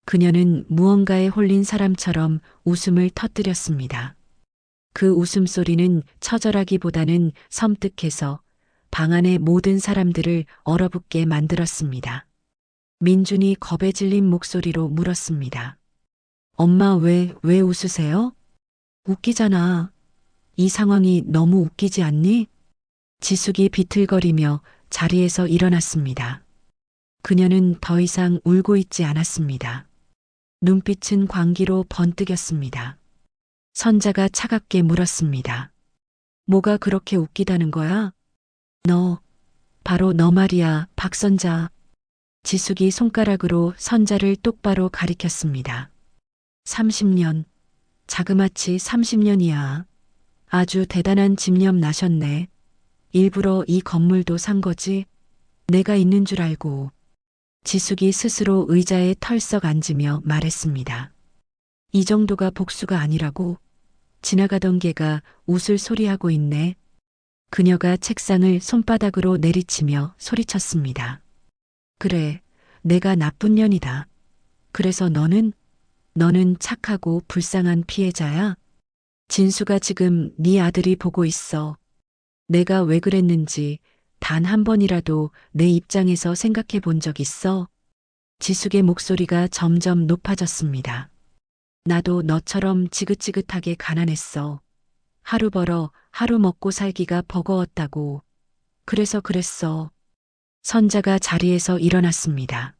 그녀는 무언가에 홀린 사람처럼 웃음을 터뜨렸습니다. 그 웃음소리는 처절하기보다는 섬뜩해서 방 안의 모든 사람들을 얼어붙게 만들었습니다. 민준이 겁에 질린 목소리로 물었습니다. 엄마 왜 웃으세요? 웃기잖아. 이 상황이 너무 웃기지 않니? 지숙이 비틀거리며 자리에서 일어났습니다. 그녀는 더 이상 울고 있지 않았습니다. 눈빛은 광기로 번뜩였습니다. 선자가 차갑게 물었습니다. 뭐가 그렇게 웃기다는 거야? 너, 바로 너 말이야, 박선자. 지숙이 손가락으로 선자를 똑바로 가리켰습니다. 30년, 자그마치 30년이야. 아주 대단한 집념 나셨네. 일부러 이 건물도 산 거지? 내가 있는 줄 알고. 지숙이 스스로 의자에 털썩 앉으며 말했습니다. 이 정도가 복수가 아니라고? 지나가던 개가 웃을 소리하고 있네. 그녀가 책상을 손바닥으로 내리치며 소리쳤습니다. 그래, 내가 나쁜 년이다. 그래서 너는 착하고 불쌍한 피해자야? 진수가 지금 네 아들이 보고 있어. 내가 왜 그랬는지 단 한 번이라도 내 입장에서 생각해 본 적 있어? 지숙의 목소리가 점점 높아졌습니다. 나도 너처럼 지긋지긋하게 가난했어. 하루 벌어 하루 먹고 살기가 버거웠다고. 그래서 그랬어. 선자가 자리에서 일어났습니다.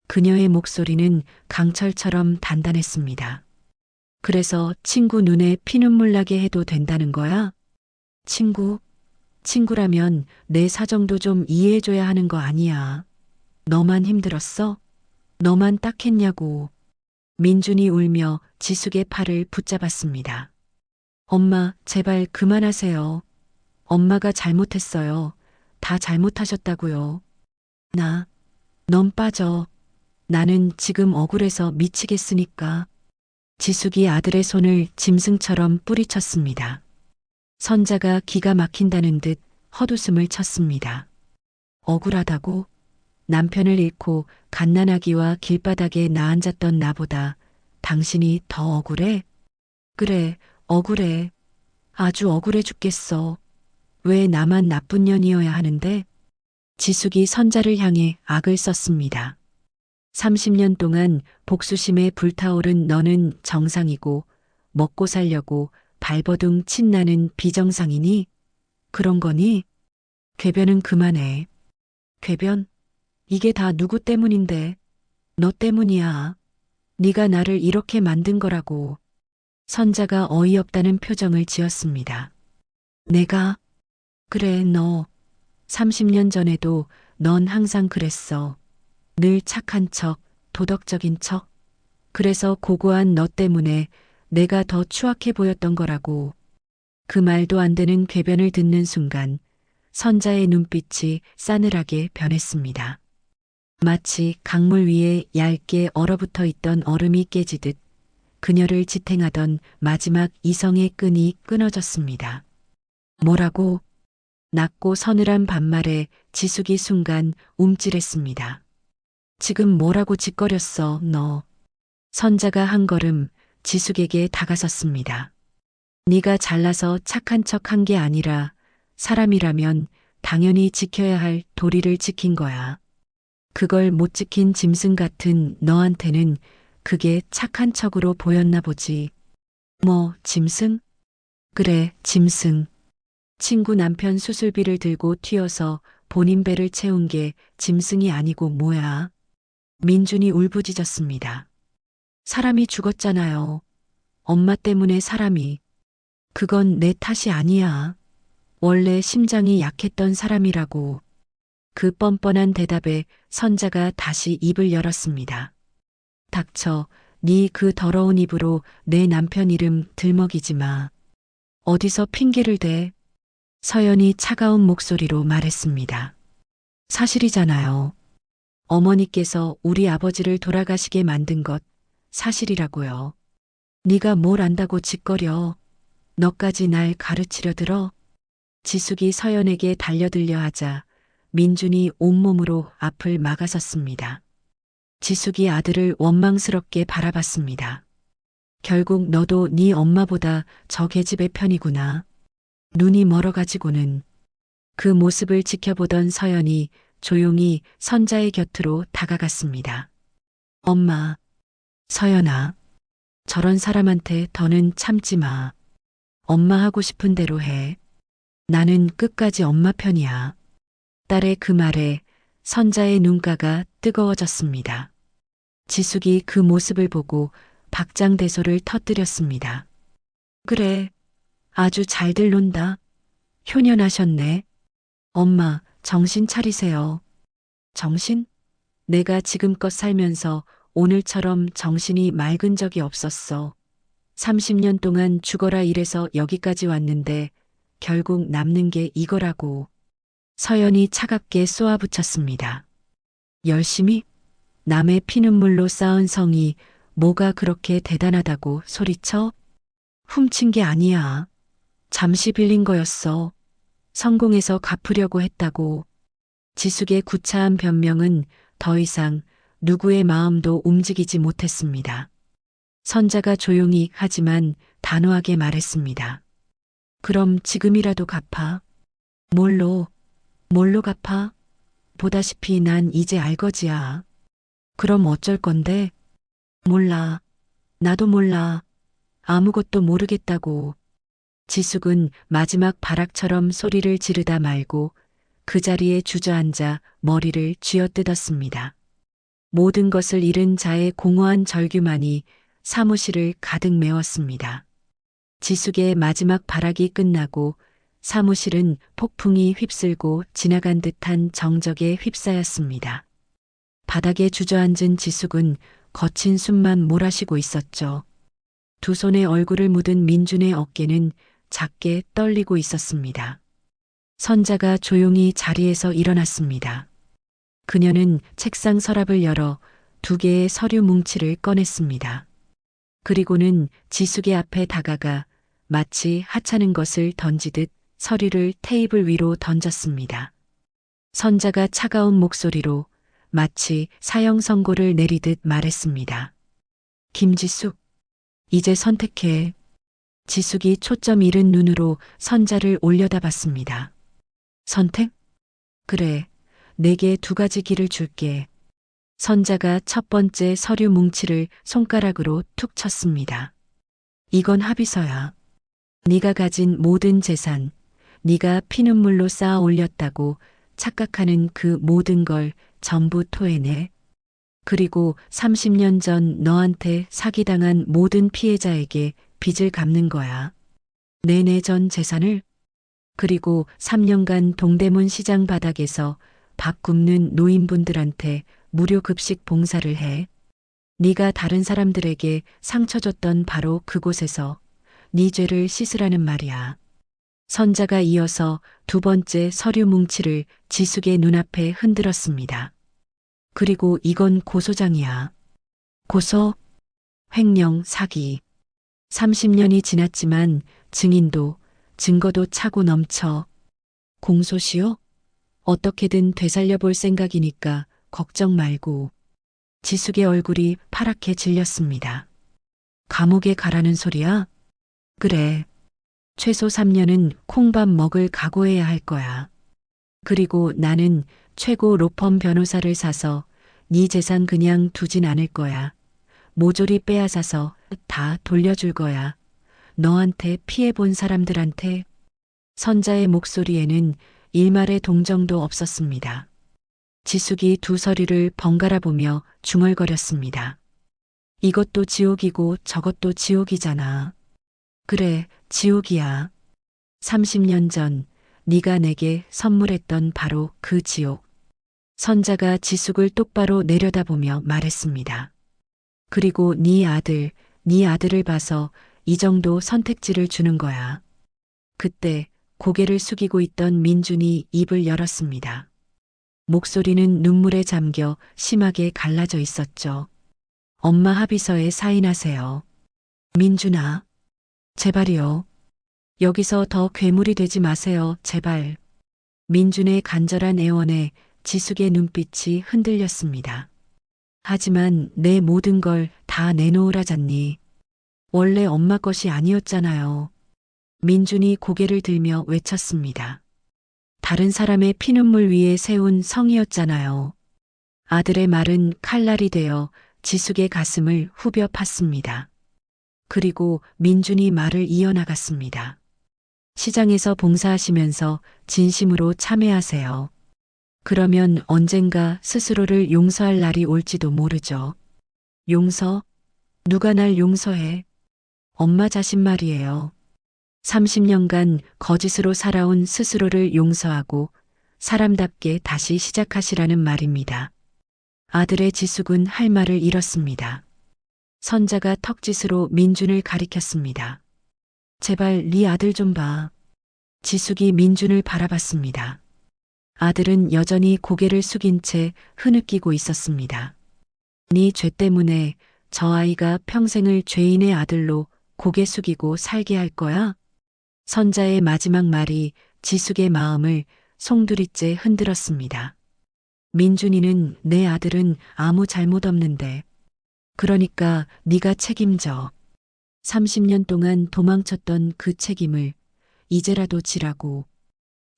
그녀의 목소리는 강철처럼 단단했습니다. 그래서 친구 눈에 피눈물 나게 해도 된다는 거야? 친구라면 내 사정도 좀 이해해줘야 하는 거 아니야. 너만 힘들었어? 너만 딱했냐고. 민준이 울며 지숙의 팔을 붙잡았습니다. 엄마, 제발 그만하세요. 엄마가 잘못했어요. 다 잘못하셨다고요. 넌 빠져. 나는 지금 억울해서 미치겠으니까. 지숙이 아들의 손을 짐승처럼 뿌리쳤습니다. 선자가 기가 막힌다는 듯 헛웃음을 쳤습니다. 억울하다고? 남편을 잃고 갓난아기와 길바닥에 나앉았던 나보다 당신이 더 억울해? 그래, 억울해. 아주 억울해 죽겠어. 왜 나만 나쁜 년이어야 하는데? 지숙이 선자를 향해 악을 썼습니다. 30년 동안 복수심에 불타오른 너는 정상이고 먹고 살려고 발버둥 친 나는 비정상이니? 그런 거니? 궤변은 그만해. 궤변? 이게 다 누구 때문인데? 너 때문이야. 네가 나를 이렇게 만든 거라고. 선자가 어이없다는 표정을 지었습니다. 내가? 그래, 너. 30년 전에도 넌 항상 그랬어. 늘 착한 척, 도덕적인 척. 그래서 고고한 너 때문에 내가 더 추악해 보였던 거라고. 그 말도 안 되는 궤변을 듣는 순간 선자의 눈빛이 싸늘하게 변했습니다. 마치 강물 위에 얇게 얼어붙어 있던 얼음이 깨지듯 그녀를 지탱하던 마지막 이성의 끈이 끊어졌습니다. 뭐라고? 낮고 서늘한 반말에 지숙이 순간 움찔했습니다. 지금 뭐라고 짓거렸어, 너. 선자가 한 걸음 지숙에게 다가섰습니다. 네가 잘나서 착한 척 한 게 아니라 사람이라면 당연히 지켜야 할 도리를 지킨 거야. 그걸 못 지킨 짐승 같은 너한테는 그게 착한 척으로 보였나 보지. 뭐, 짐승? 그래, 짐승. 친구 남편 수술비를 들고 튀어서 본인 배를 채운 게 짐승이 아니고 뭐야. 민준이 울부짖었습니다. 사람이 죽었잖아요. 엄마 때문에 사람이. 그건 내 탓이 아니야. 원래 심장이 약했던 사람이라고. 그 뻔뻔한 대답에 선자가 다시 입을 열었습니다. 닥쳐, 네 그 더러운 입으로 내 남편 이름 들먹이지 마. 어디서 핑계를 대? 서연이 차가운 목소리로 말했습니다. 사실이잖아요. 어머니께서 우리 아버지를 돌아가시게 만든 것 사실이라고요. 네가 뭘 안다고 짓거려. 너까지 날 가르치려 들어? 지숙이 서연에게 달려들려 하자 민준이 온몸으로 앞을 막아섰습니다. 지숙이 아들을 원망스럽게 바라봤습니다. 결국 너도 네 엄마보다 저 계집의 편이구나. 눈이 멀어가지고는. 그 모습을 지켜보던 서연이 조용히 선자의 곁으로 다가갔습니다. 엄마, 서연아, 저런 사람한테 더는 참지 마. 엄마 하고 싶은 대로 해. 나는 끝까지 엄마 편이야. 딸의 그 말에 선자의 눈가가 뜨거워졌습니다. 지숙이 그 모습을 보고 박장대소를 터뜨렸습니다. 그래, 아주 잘들 논다. 효년하셨네. 엄마, 정신 차리세요. 정신? 내가 지금껏 살면서 오늘처럼 정신이 맑은 적이 없었어. 30년 동안 죽어라 이래서 여기까지 왔는데 결국 남는 게 이거라고. 서연이 차갑게 쏘아붙였습니다. 열심히? 남의 피눈물로 쌓은 성이 뭐가 그렇게 대단하다고 소리쳐? 훔친 게 아니야. 잠시 빌린 거였어. 성공해서 갚으려고 했다고. 지숙의 구차한 변명은 더 이상 누구의 마음도 움직이지 못했습니다. 선자가 조용히 하지만 단호하게 말했습니다. 그럼 지금이라도 갚아. 뭘로 갚아? 보다시피 난 이제 알거지야. 그럼 어쩔 건데? 몰라. 나도 몰라. 아무것도 모르겠다고. 지숙은 마지막 발악처럼 소리를 지르다 말고 그 자리에 주저앉아 머리를 쥐어뜯었습니다. 모든 것을 잃은 자의 공허한 절규만이 사무실을 가득 메웠습니다. 지숙의 마지막 발악이 끝나고 사무실은 폭풍이 휩쓸고 지나간 듯한 정적에 휩싸였습니다. 바닥에 주저앉은 지숙은 거친 숨만 몰아쉬고 있었죠. 두 손에 얼굴을 묻은 민준의 어깨는 작게 떨리고 있었습니다. 선자가 조용히 자리에서 일어났습니다. 그녀는 책상 서랍을 열어 2개의 서류 뭉치를 꺼냈습니다. 그리고는 지숙의 앞에 다가가 마치 하찮은 것을 던지듯 서류를 테이블 위로 던졌습니다. 선자가 차가운 목소리로 마치 사형 선고를 내리듯 말했습니다. 김지숙, 이제 선택해. 지숙이 초점 잃은 눈으로 선자를 올려다봤습니다. 선택? 그래, 내게 2가지 길을 줄게. 선자가 첫 번째 서류 뭉치를 손가락으로 툭 쳤습니다. 이건 합의서야. 네가 가진 모든 재산, 네가 피눈물로 쌓아 올렸다고 착각하는 그 모든 걸 전부 토해내. 그리고 30년 전 너한테 사기당한 모든 피해자에게 빚을 갚는 거야. 내 전 재산을. 그리고 3년간 동대문 시장 바닥에서 밥 굽는 노인분들한테 무료 급식 봉사를 해. 네가 다른 사람들에게 상처 줬던 바로 그곳에서 네 죄를 씻으라는 말이야. 선자가 이어서 2번째 서류 뭉치를 지숙의 눈앞에 흔들었습니다. 그리고 이건 고소장이야. 고소? 횡령, 사기. 30년이 지났지만 증인도 증거도 차고 넘쳐. 공소시효? 어떻게든 되살려 볼 생각이니까 걱정 말고. 지숙의 얼굴이 파랗게 질렸습니다. 감옥에 가라는 소리야? 그래. 최소 3년은 콩밥 먹을 각오해야 할 거야. 그리고 나는 최고 로펌 변호사를 사서 네 재산 그냥 두진 않을 거야. 모조리 빼앗아서 다 돌려줄 거야. 너한테 피해본 사람들한테. 선자의 목소리에는 일말의 동정도 없었습니다. 지숙이 2 서류를 번갈아 보며 중얼거렸습니다. 이것도 지옥이고 저것도 지옥이잖아. 그래, 지옥이야. 30년 전 네가 내게 선물했던 바로 그 지옥. 선자가 지숙을 똑바로 내려다보며 말했습니다. 그리고 네 아들을 봐서 이 정도 선택지를 주는 거야. 그때 고개를 숙이고 있던 민준이 입을 열었습니다. 목소리는 눈물에 잠겨 심하게 갈라져 있었죠. 엄마 합의서에 사인하세요. 민준아, 제발이요. 여기서 더 괴물이 되지 마세요, 제발. 민준의 간절한 애원에 지숙의 눈빛이 흔들렸습니다. 하지만 내 모든 걸 다 내놓으라잖니. 원래 엄마 것이 아니었잖아요. 민준이 고개를 들며 외쳤습니다. 다른 사람의 피눈물 위에 세운 성이었잖아요. 아들의 말은 칼날이 되어 지숙의 가슴을 후벼 팠습니다. 그리고 민준이 말을 이어나갔습니다. 시장에서 봉사하시면서 진심으로 참회하세요. 그러면 언젠가 스스로를 용서할 날이 올지도 모르죠. 용서? 누가 날 용서해? 엄마 자신 말이에요. 30년간 거짓으로 살아온 스스로를 용서하고 사람답게 다시 시작하시라는 말입니다. 아들의 지숙은 할 말을 잃었습니다. 선자가 턱짓으로 민준을 가리켰습니다. 제발 네 아들 좀 봐. 지숙이 민준을 바라봤습니다. 아들은 여전히 고개를 숙인 채 흐느끼고 있었습니다. 네 죄 때문에 저 아이가 평생을 죄인의 아들로 고개 숙이고 살게 할 거야? 선자의 마지막 말이 지숙의 마음을 송두리째 흔들었습니다. 민준이는 내 아들은 아무 잘못 없는데. 그러니까 네가 책임져. 30년 동안 도망쳤던 그 책임을 이제라도 지라고.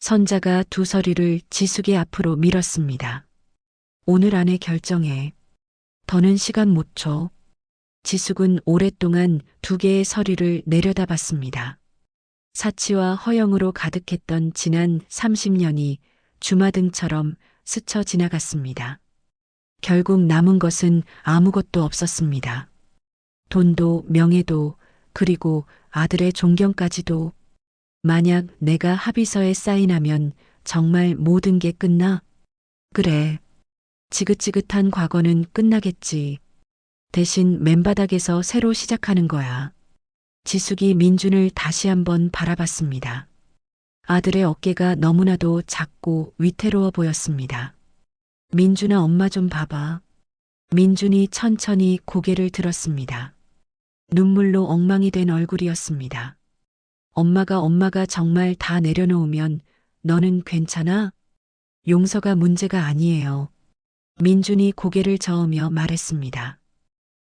선자가 두 서리를 지숙의 앞으로 밀었습니다. 오늘 안에 결정해. 더는 시간 못 줘. 지숙은 오랫동안 두 개의 서리를 내려다봤습니다. 사치와 허영으로 가득했던 지난 30년이 주마등처럼 스쳐 지나갔습니다. 결국 남은 것은 아무것도 없었습니다. 돈도 명예도 그리고 아들의 존경까지도. 만약 내가 합의서에 사인하면 정말 모든 게 끝나? 그래. 지긋지긋한 과거는 끝나겠지. 대신 맨바닥에서 새로 시작하는 거야. 지숙이 민준을 다시 한번 바라봤습니다. 아들의 어깨가 너무나도 작고 위태로워 보였습니다. 민준아, 엄마 좀 봐봐. 민준이 천천히 고개를 들었습니다. 눈물로 엉망이 된 얼굴이었습니다. 엄마가 정말 다 내려놓으면 너는 괜찮아? 용서가 문제가 아니에요. 민준이 고개를 저으며 말했습니다.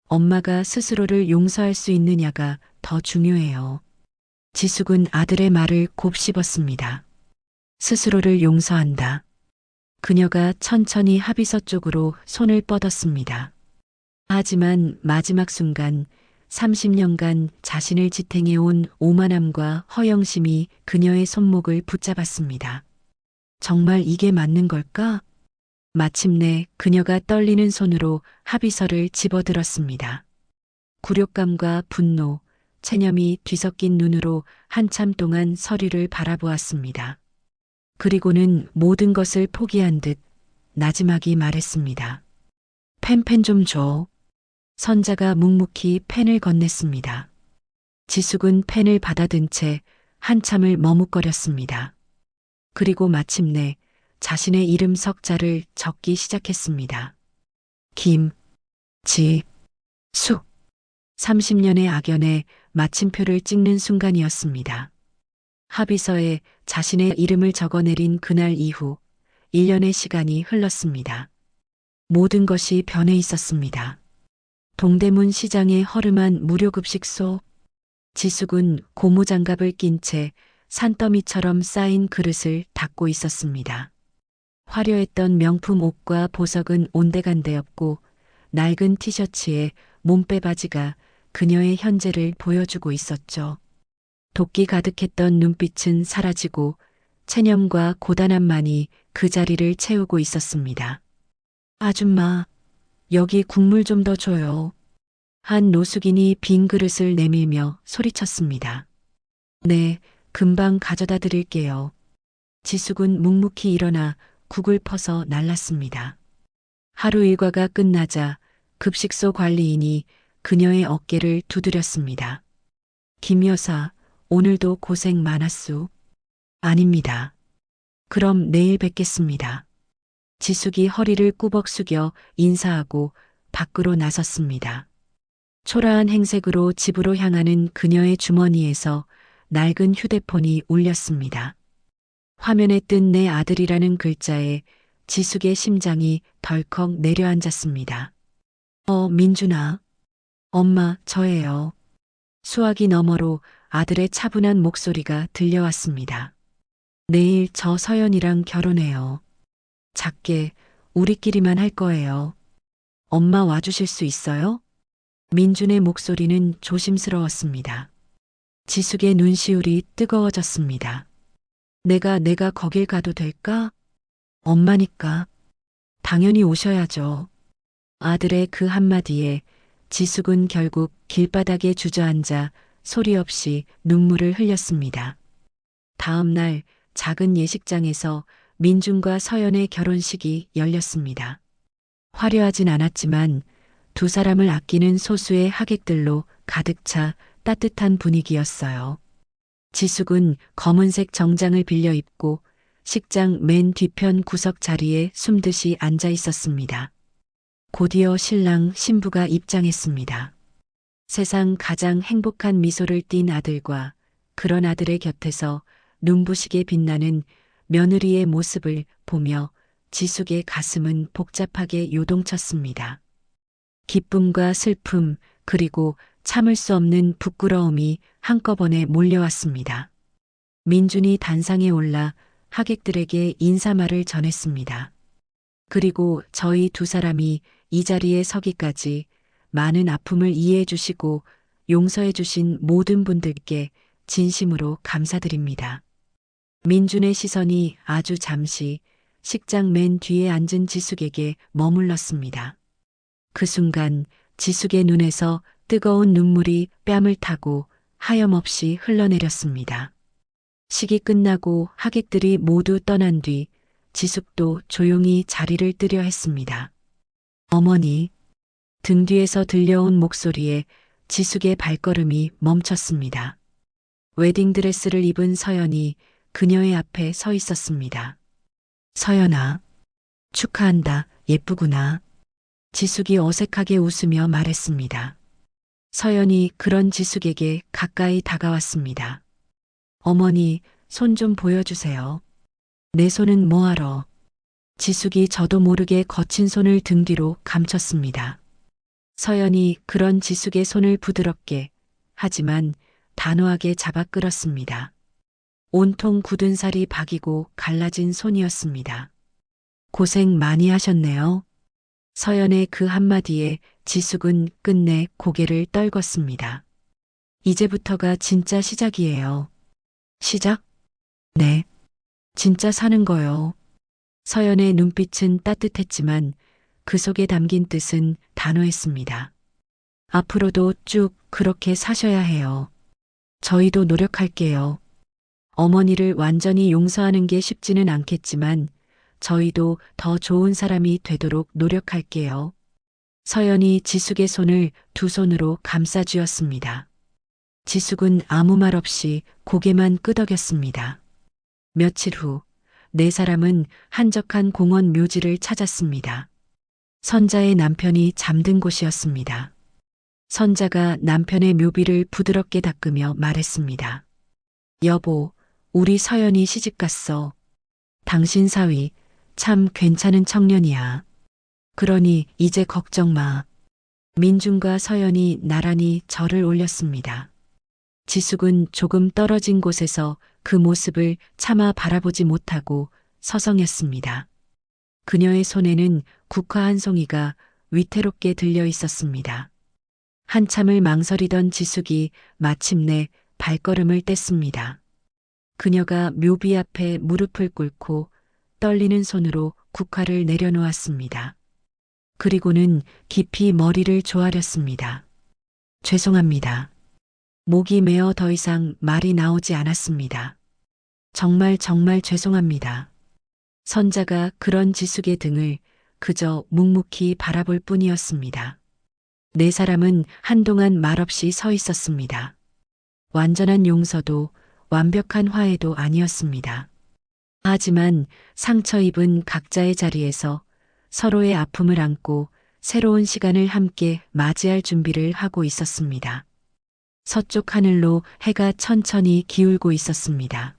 엄마가 스스로를 용서할 수 있느냐가 더 중요해요. 지숙은 아들의 말을 곱씹었습니다. 스스로를 용서한다. 그녀가 천천히 합의서 쪽으로 손을 뻗었습니다. 하지만 마지막 순간 30년간 자신을 지탱해온 오만함과 허영심이 그녀의 손목을 붙잡았습니다. 정말 이게 맞는 걸까? 마침내 그녀가 떨리는 손으로 합의서를 집어들었습니다. 굴욕감과 분노, 체념이 뒤섞인 눈으로 한참 동안 서류를 바라보았습니다. 그리고는 모든 것을 포기한 듯 나지막이 말했습니다. 펜 좀 줘. 선자가 묵묵히 펜을 건넸습니다. 지숙은 펜을 받아든 채 한참을 머뭇거렸습니다. 그리고 마침내 자신의 이름 석자를 적기 시작했습니다. 김, 지, 숙. 30년의 악연에 마침표를 찍는 순간이었습니다. 합의서에 자신의 이름을 적어내린 그날 이후 1년의 시간이 흘렀습니다. 모든 것이 변해 있었습니다. 동대문 시장의 허름한 무료급식소. 지숙은 고무장갑을 낀 채 산더미처럼 쌓인 그릇을 닦고 있었습니다. 화려했던 명품 옷과 보석은 온데간데 없고 낡은 티셔츠에 몸빼 바지가 그녀의 현재를 보여주고 있었죠. 도끼 가득했던 눈빛은 사라지고 체념과 고단함만이 그 자리를 채우고 있었습니다. 아줌마, 여기 국물 좀 더 줘요. 한 노숙인이 빈 그릇을 내밀며 소리쳤습니다. 네, 금방 가져다 드릴게요. 지숙은 묵묵히 일어나 국을 퍼서 날랐습니다. 하루 일과가 끝나자 급식소 관리인이 그녀의 어깨를 두드렸습니다. 김 여사, 오늘도 고생 많았소. 아닙니다. 그럼 내일 뵙겠습니다. 지숙이 허리를 꾸벅 숙여 인사하고 밖으로 나섰습니다. 초라한 행색으로 집으로 향하는 그녀의 주머니에서 낡은 휴대폰이 울렸습니다. 화면에 뜬 내 아들이라는 글자에 지숙의 심장이 덜컥 내려앉았습니다. 민준아. 엄마, 저예요. 수화기 너머로 아들의 차분한 목소리가 들려왔습니다. 내일 저 서연이랑 결혼해요. 작게 우리끼리만 할 거예요. 엄마 와주실 수 있어요? 민준의 목소리는 조심스러웠습니다. 지숙의 눈시울이 뜨거워졌습니다. 내가 거길 가도 될까? 엄마니까 당연히 오셔야죠. 아들의 그 한마디에 지숙은 결국 길바닥에 주저앉아 소리 없이 눈물을 흘렸습니다. 다음 날 작은 예식장에서 민준과 서연의 결혼식이 열렸습니다. 화려하진 않았지만 두 사람을 아끼는 소수의 하객들로 가득 차 따뜻한 분위기였어요. 지숙은 검은색 정장을 빌려 입고 식장 맨 뒤편 구석 자리에 숨듯이 앉아 있었습니다. 곧이어 신랑 신부가 입장했습니다. 세상 가장 행복한 미소를 띤 아들과 그런 아들의 곁에서 눈부시게 빛나는 며느리의 모습을 보며 지숙의 가슴은 복잡하게 요동쳤습니다. 기쁨과 슬픔 그리고 참을 수 없는 부끄러움이 한꺼번에 몰려왔습니다. 민준이 단상에 올라 하객들에게 인사말을 전했습니다. 그리고 저희 두 사람이 이 자리에 서기까지 많은 아픔을 이해해 주시고 용서해 주신 모든 분들께 진심으로 감사드립니다. 민준의 시선이 아주 잠시 식장 맨 뒤에 앉은 지숙에게 머물렀습니다. 그 순간 지숙의 눈에서 뜨거운 눈물이 뺨을 타고 하염없이 흘러내렸습니다. 식이 끝나고 하객들이 모두 떠난 뒤 지숙도 조용히 자리를 뜨려 했습니다. 어머니, 등 뒤에서 들려온 목소리에 지숙의 발걸음이 멈췄습니다. 웨딩드레스를 입은 서연이 그녀의 앞에 서 있었습니다. 서연아, 축하한다. 예쁘구나. 지숙이 어색하게 웃으며 말했습니다. 서연이 그런 지숙에게 가까이 다가왔습니다. 어머니, 손 좀 보여주세요. 내 손은 뭐하러? 지숙이 저도 모르게 거친 손을 등 뒤로 감췄습니다. 서연이 그런 지숙의 손을 부드럽게 하지만 단호하게 잡아 끌었습니다. 온통 굳은 살이 박이고 갈라진 손이었습니다. 고생 많이 하셨네요. 서연의 그 한마디에 지숙은 끝내 고개를 떨궜습니다. 이제부터가 진짜 시작이에요. 시작? 네. 진짜 사는 거요. 서연의 눈빛은 따뜻했지만 그 속에 담긴 뜻은 단호했습니다. 앞으로도 쭉 그렇게 사셔야 해요. 저희도 노력할게요. 어머니를 완전히 용서하는 게 쉽지는 않겠지만 저희도 더 좋은 사람이 되도록 노력할게요. 서연이 지숙의 손을 두 손으로 감싸쥐었습니다. 지숙은 아무 말 없이 고개만 끄덕였습니다. 며칠 후, 네 사람은 한적한 공원 묘지를 찾았습니다. 선자의 남편이 잠든 곳이었습니다. 선자가 남편의 묘비를 부드럽게 닦으며 말했습니다. 여보, 우리 서연이 시집갔어. 당신 사위, 참 괜찮은 청년이야. 그러니 이제 걱정 마. 민준과 서연이 나란히 절을 올렸습니다. 지숙은 조금 떨어진 곳에서 그 모습을 차마 바라보지 못하고 서성였습니다. 그녀의 손에는 국화 한 송이가 위태롭게 들려 있었습니다. 한참을 망설이던 지숙이 마침내 발걸음을 뗐습니다. 그녀가 묘비 앞에 무릎을 꿇고 떨리는 손으로 국화를 내려놓았습니다. 그리고는 깊이 머리를 조아렸습니다. 죄송합니다. 목이 메어 더 이상 말이 나오지 않았습니다. 정말 죄송합니다. 선자가 그런 지숙의 등을 그저 묵묵히 바라볼 뿐이었습니다. 네 사람은 한동안 말없이 서 있었습니다. 완전한 용서도 완벽한 화해도 아니었습니다. 하지만 상처 입은 각자의 자리에서 서로의 아픔을 안고 새로운 시간을 함께 맞이할 준비를 하고 있었습니다. 서쪽 하늘로 해가 천천히 기울고 있었습니다.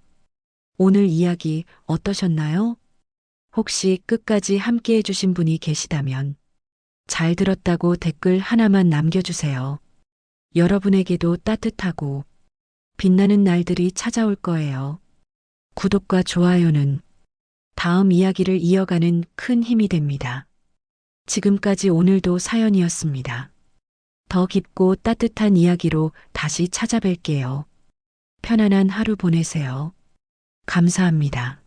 오늘 이야기 어떠셨나요? 혹시 끝까지 함께 해주신 분이 계시다면 잘 들었다고 댓글 하나만 남겨주세요. 여러분에게도 따뜻하고 빛나는 날들이 찾아올 거예요. 구독과 좋아요는 다음 이야기를 이어가는 큰 힘이 됩니다. 지금까지 오늘도 사연이었습니다. 더 깊고 따뜻한 이야기로 다시 찾아뵐게요. 편안한 하루 보내세요. 감사합니다.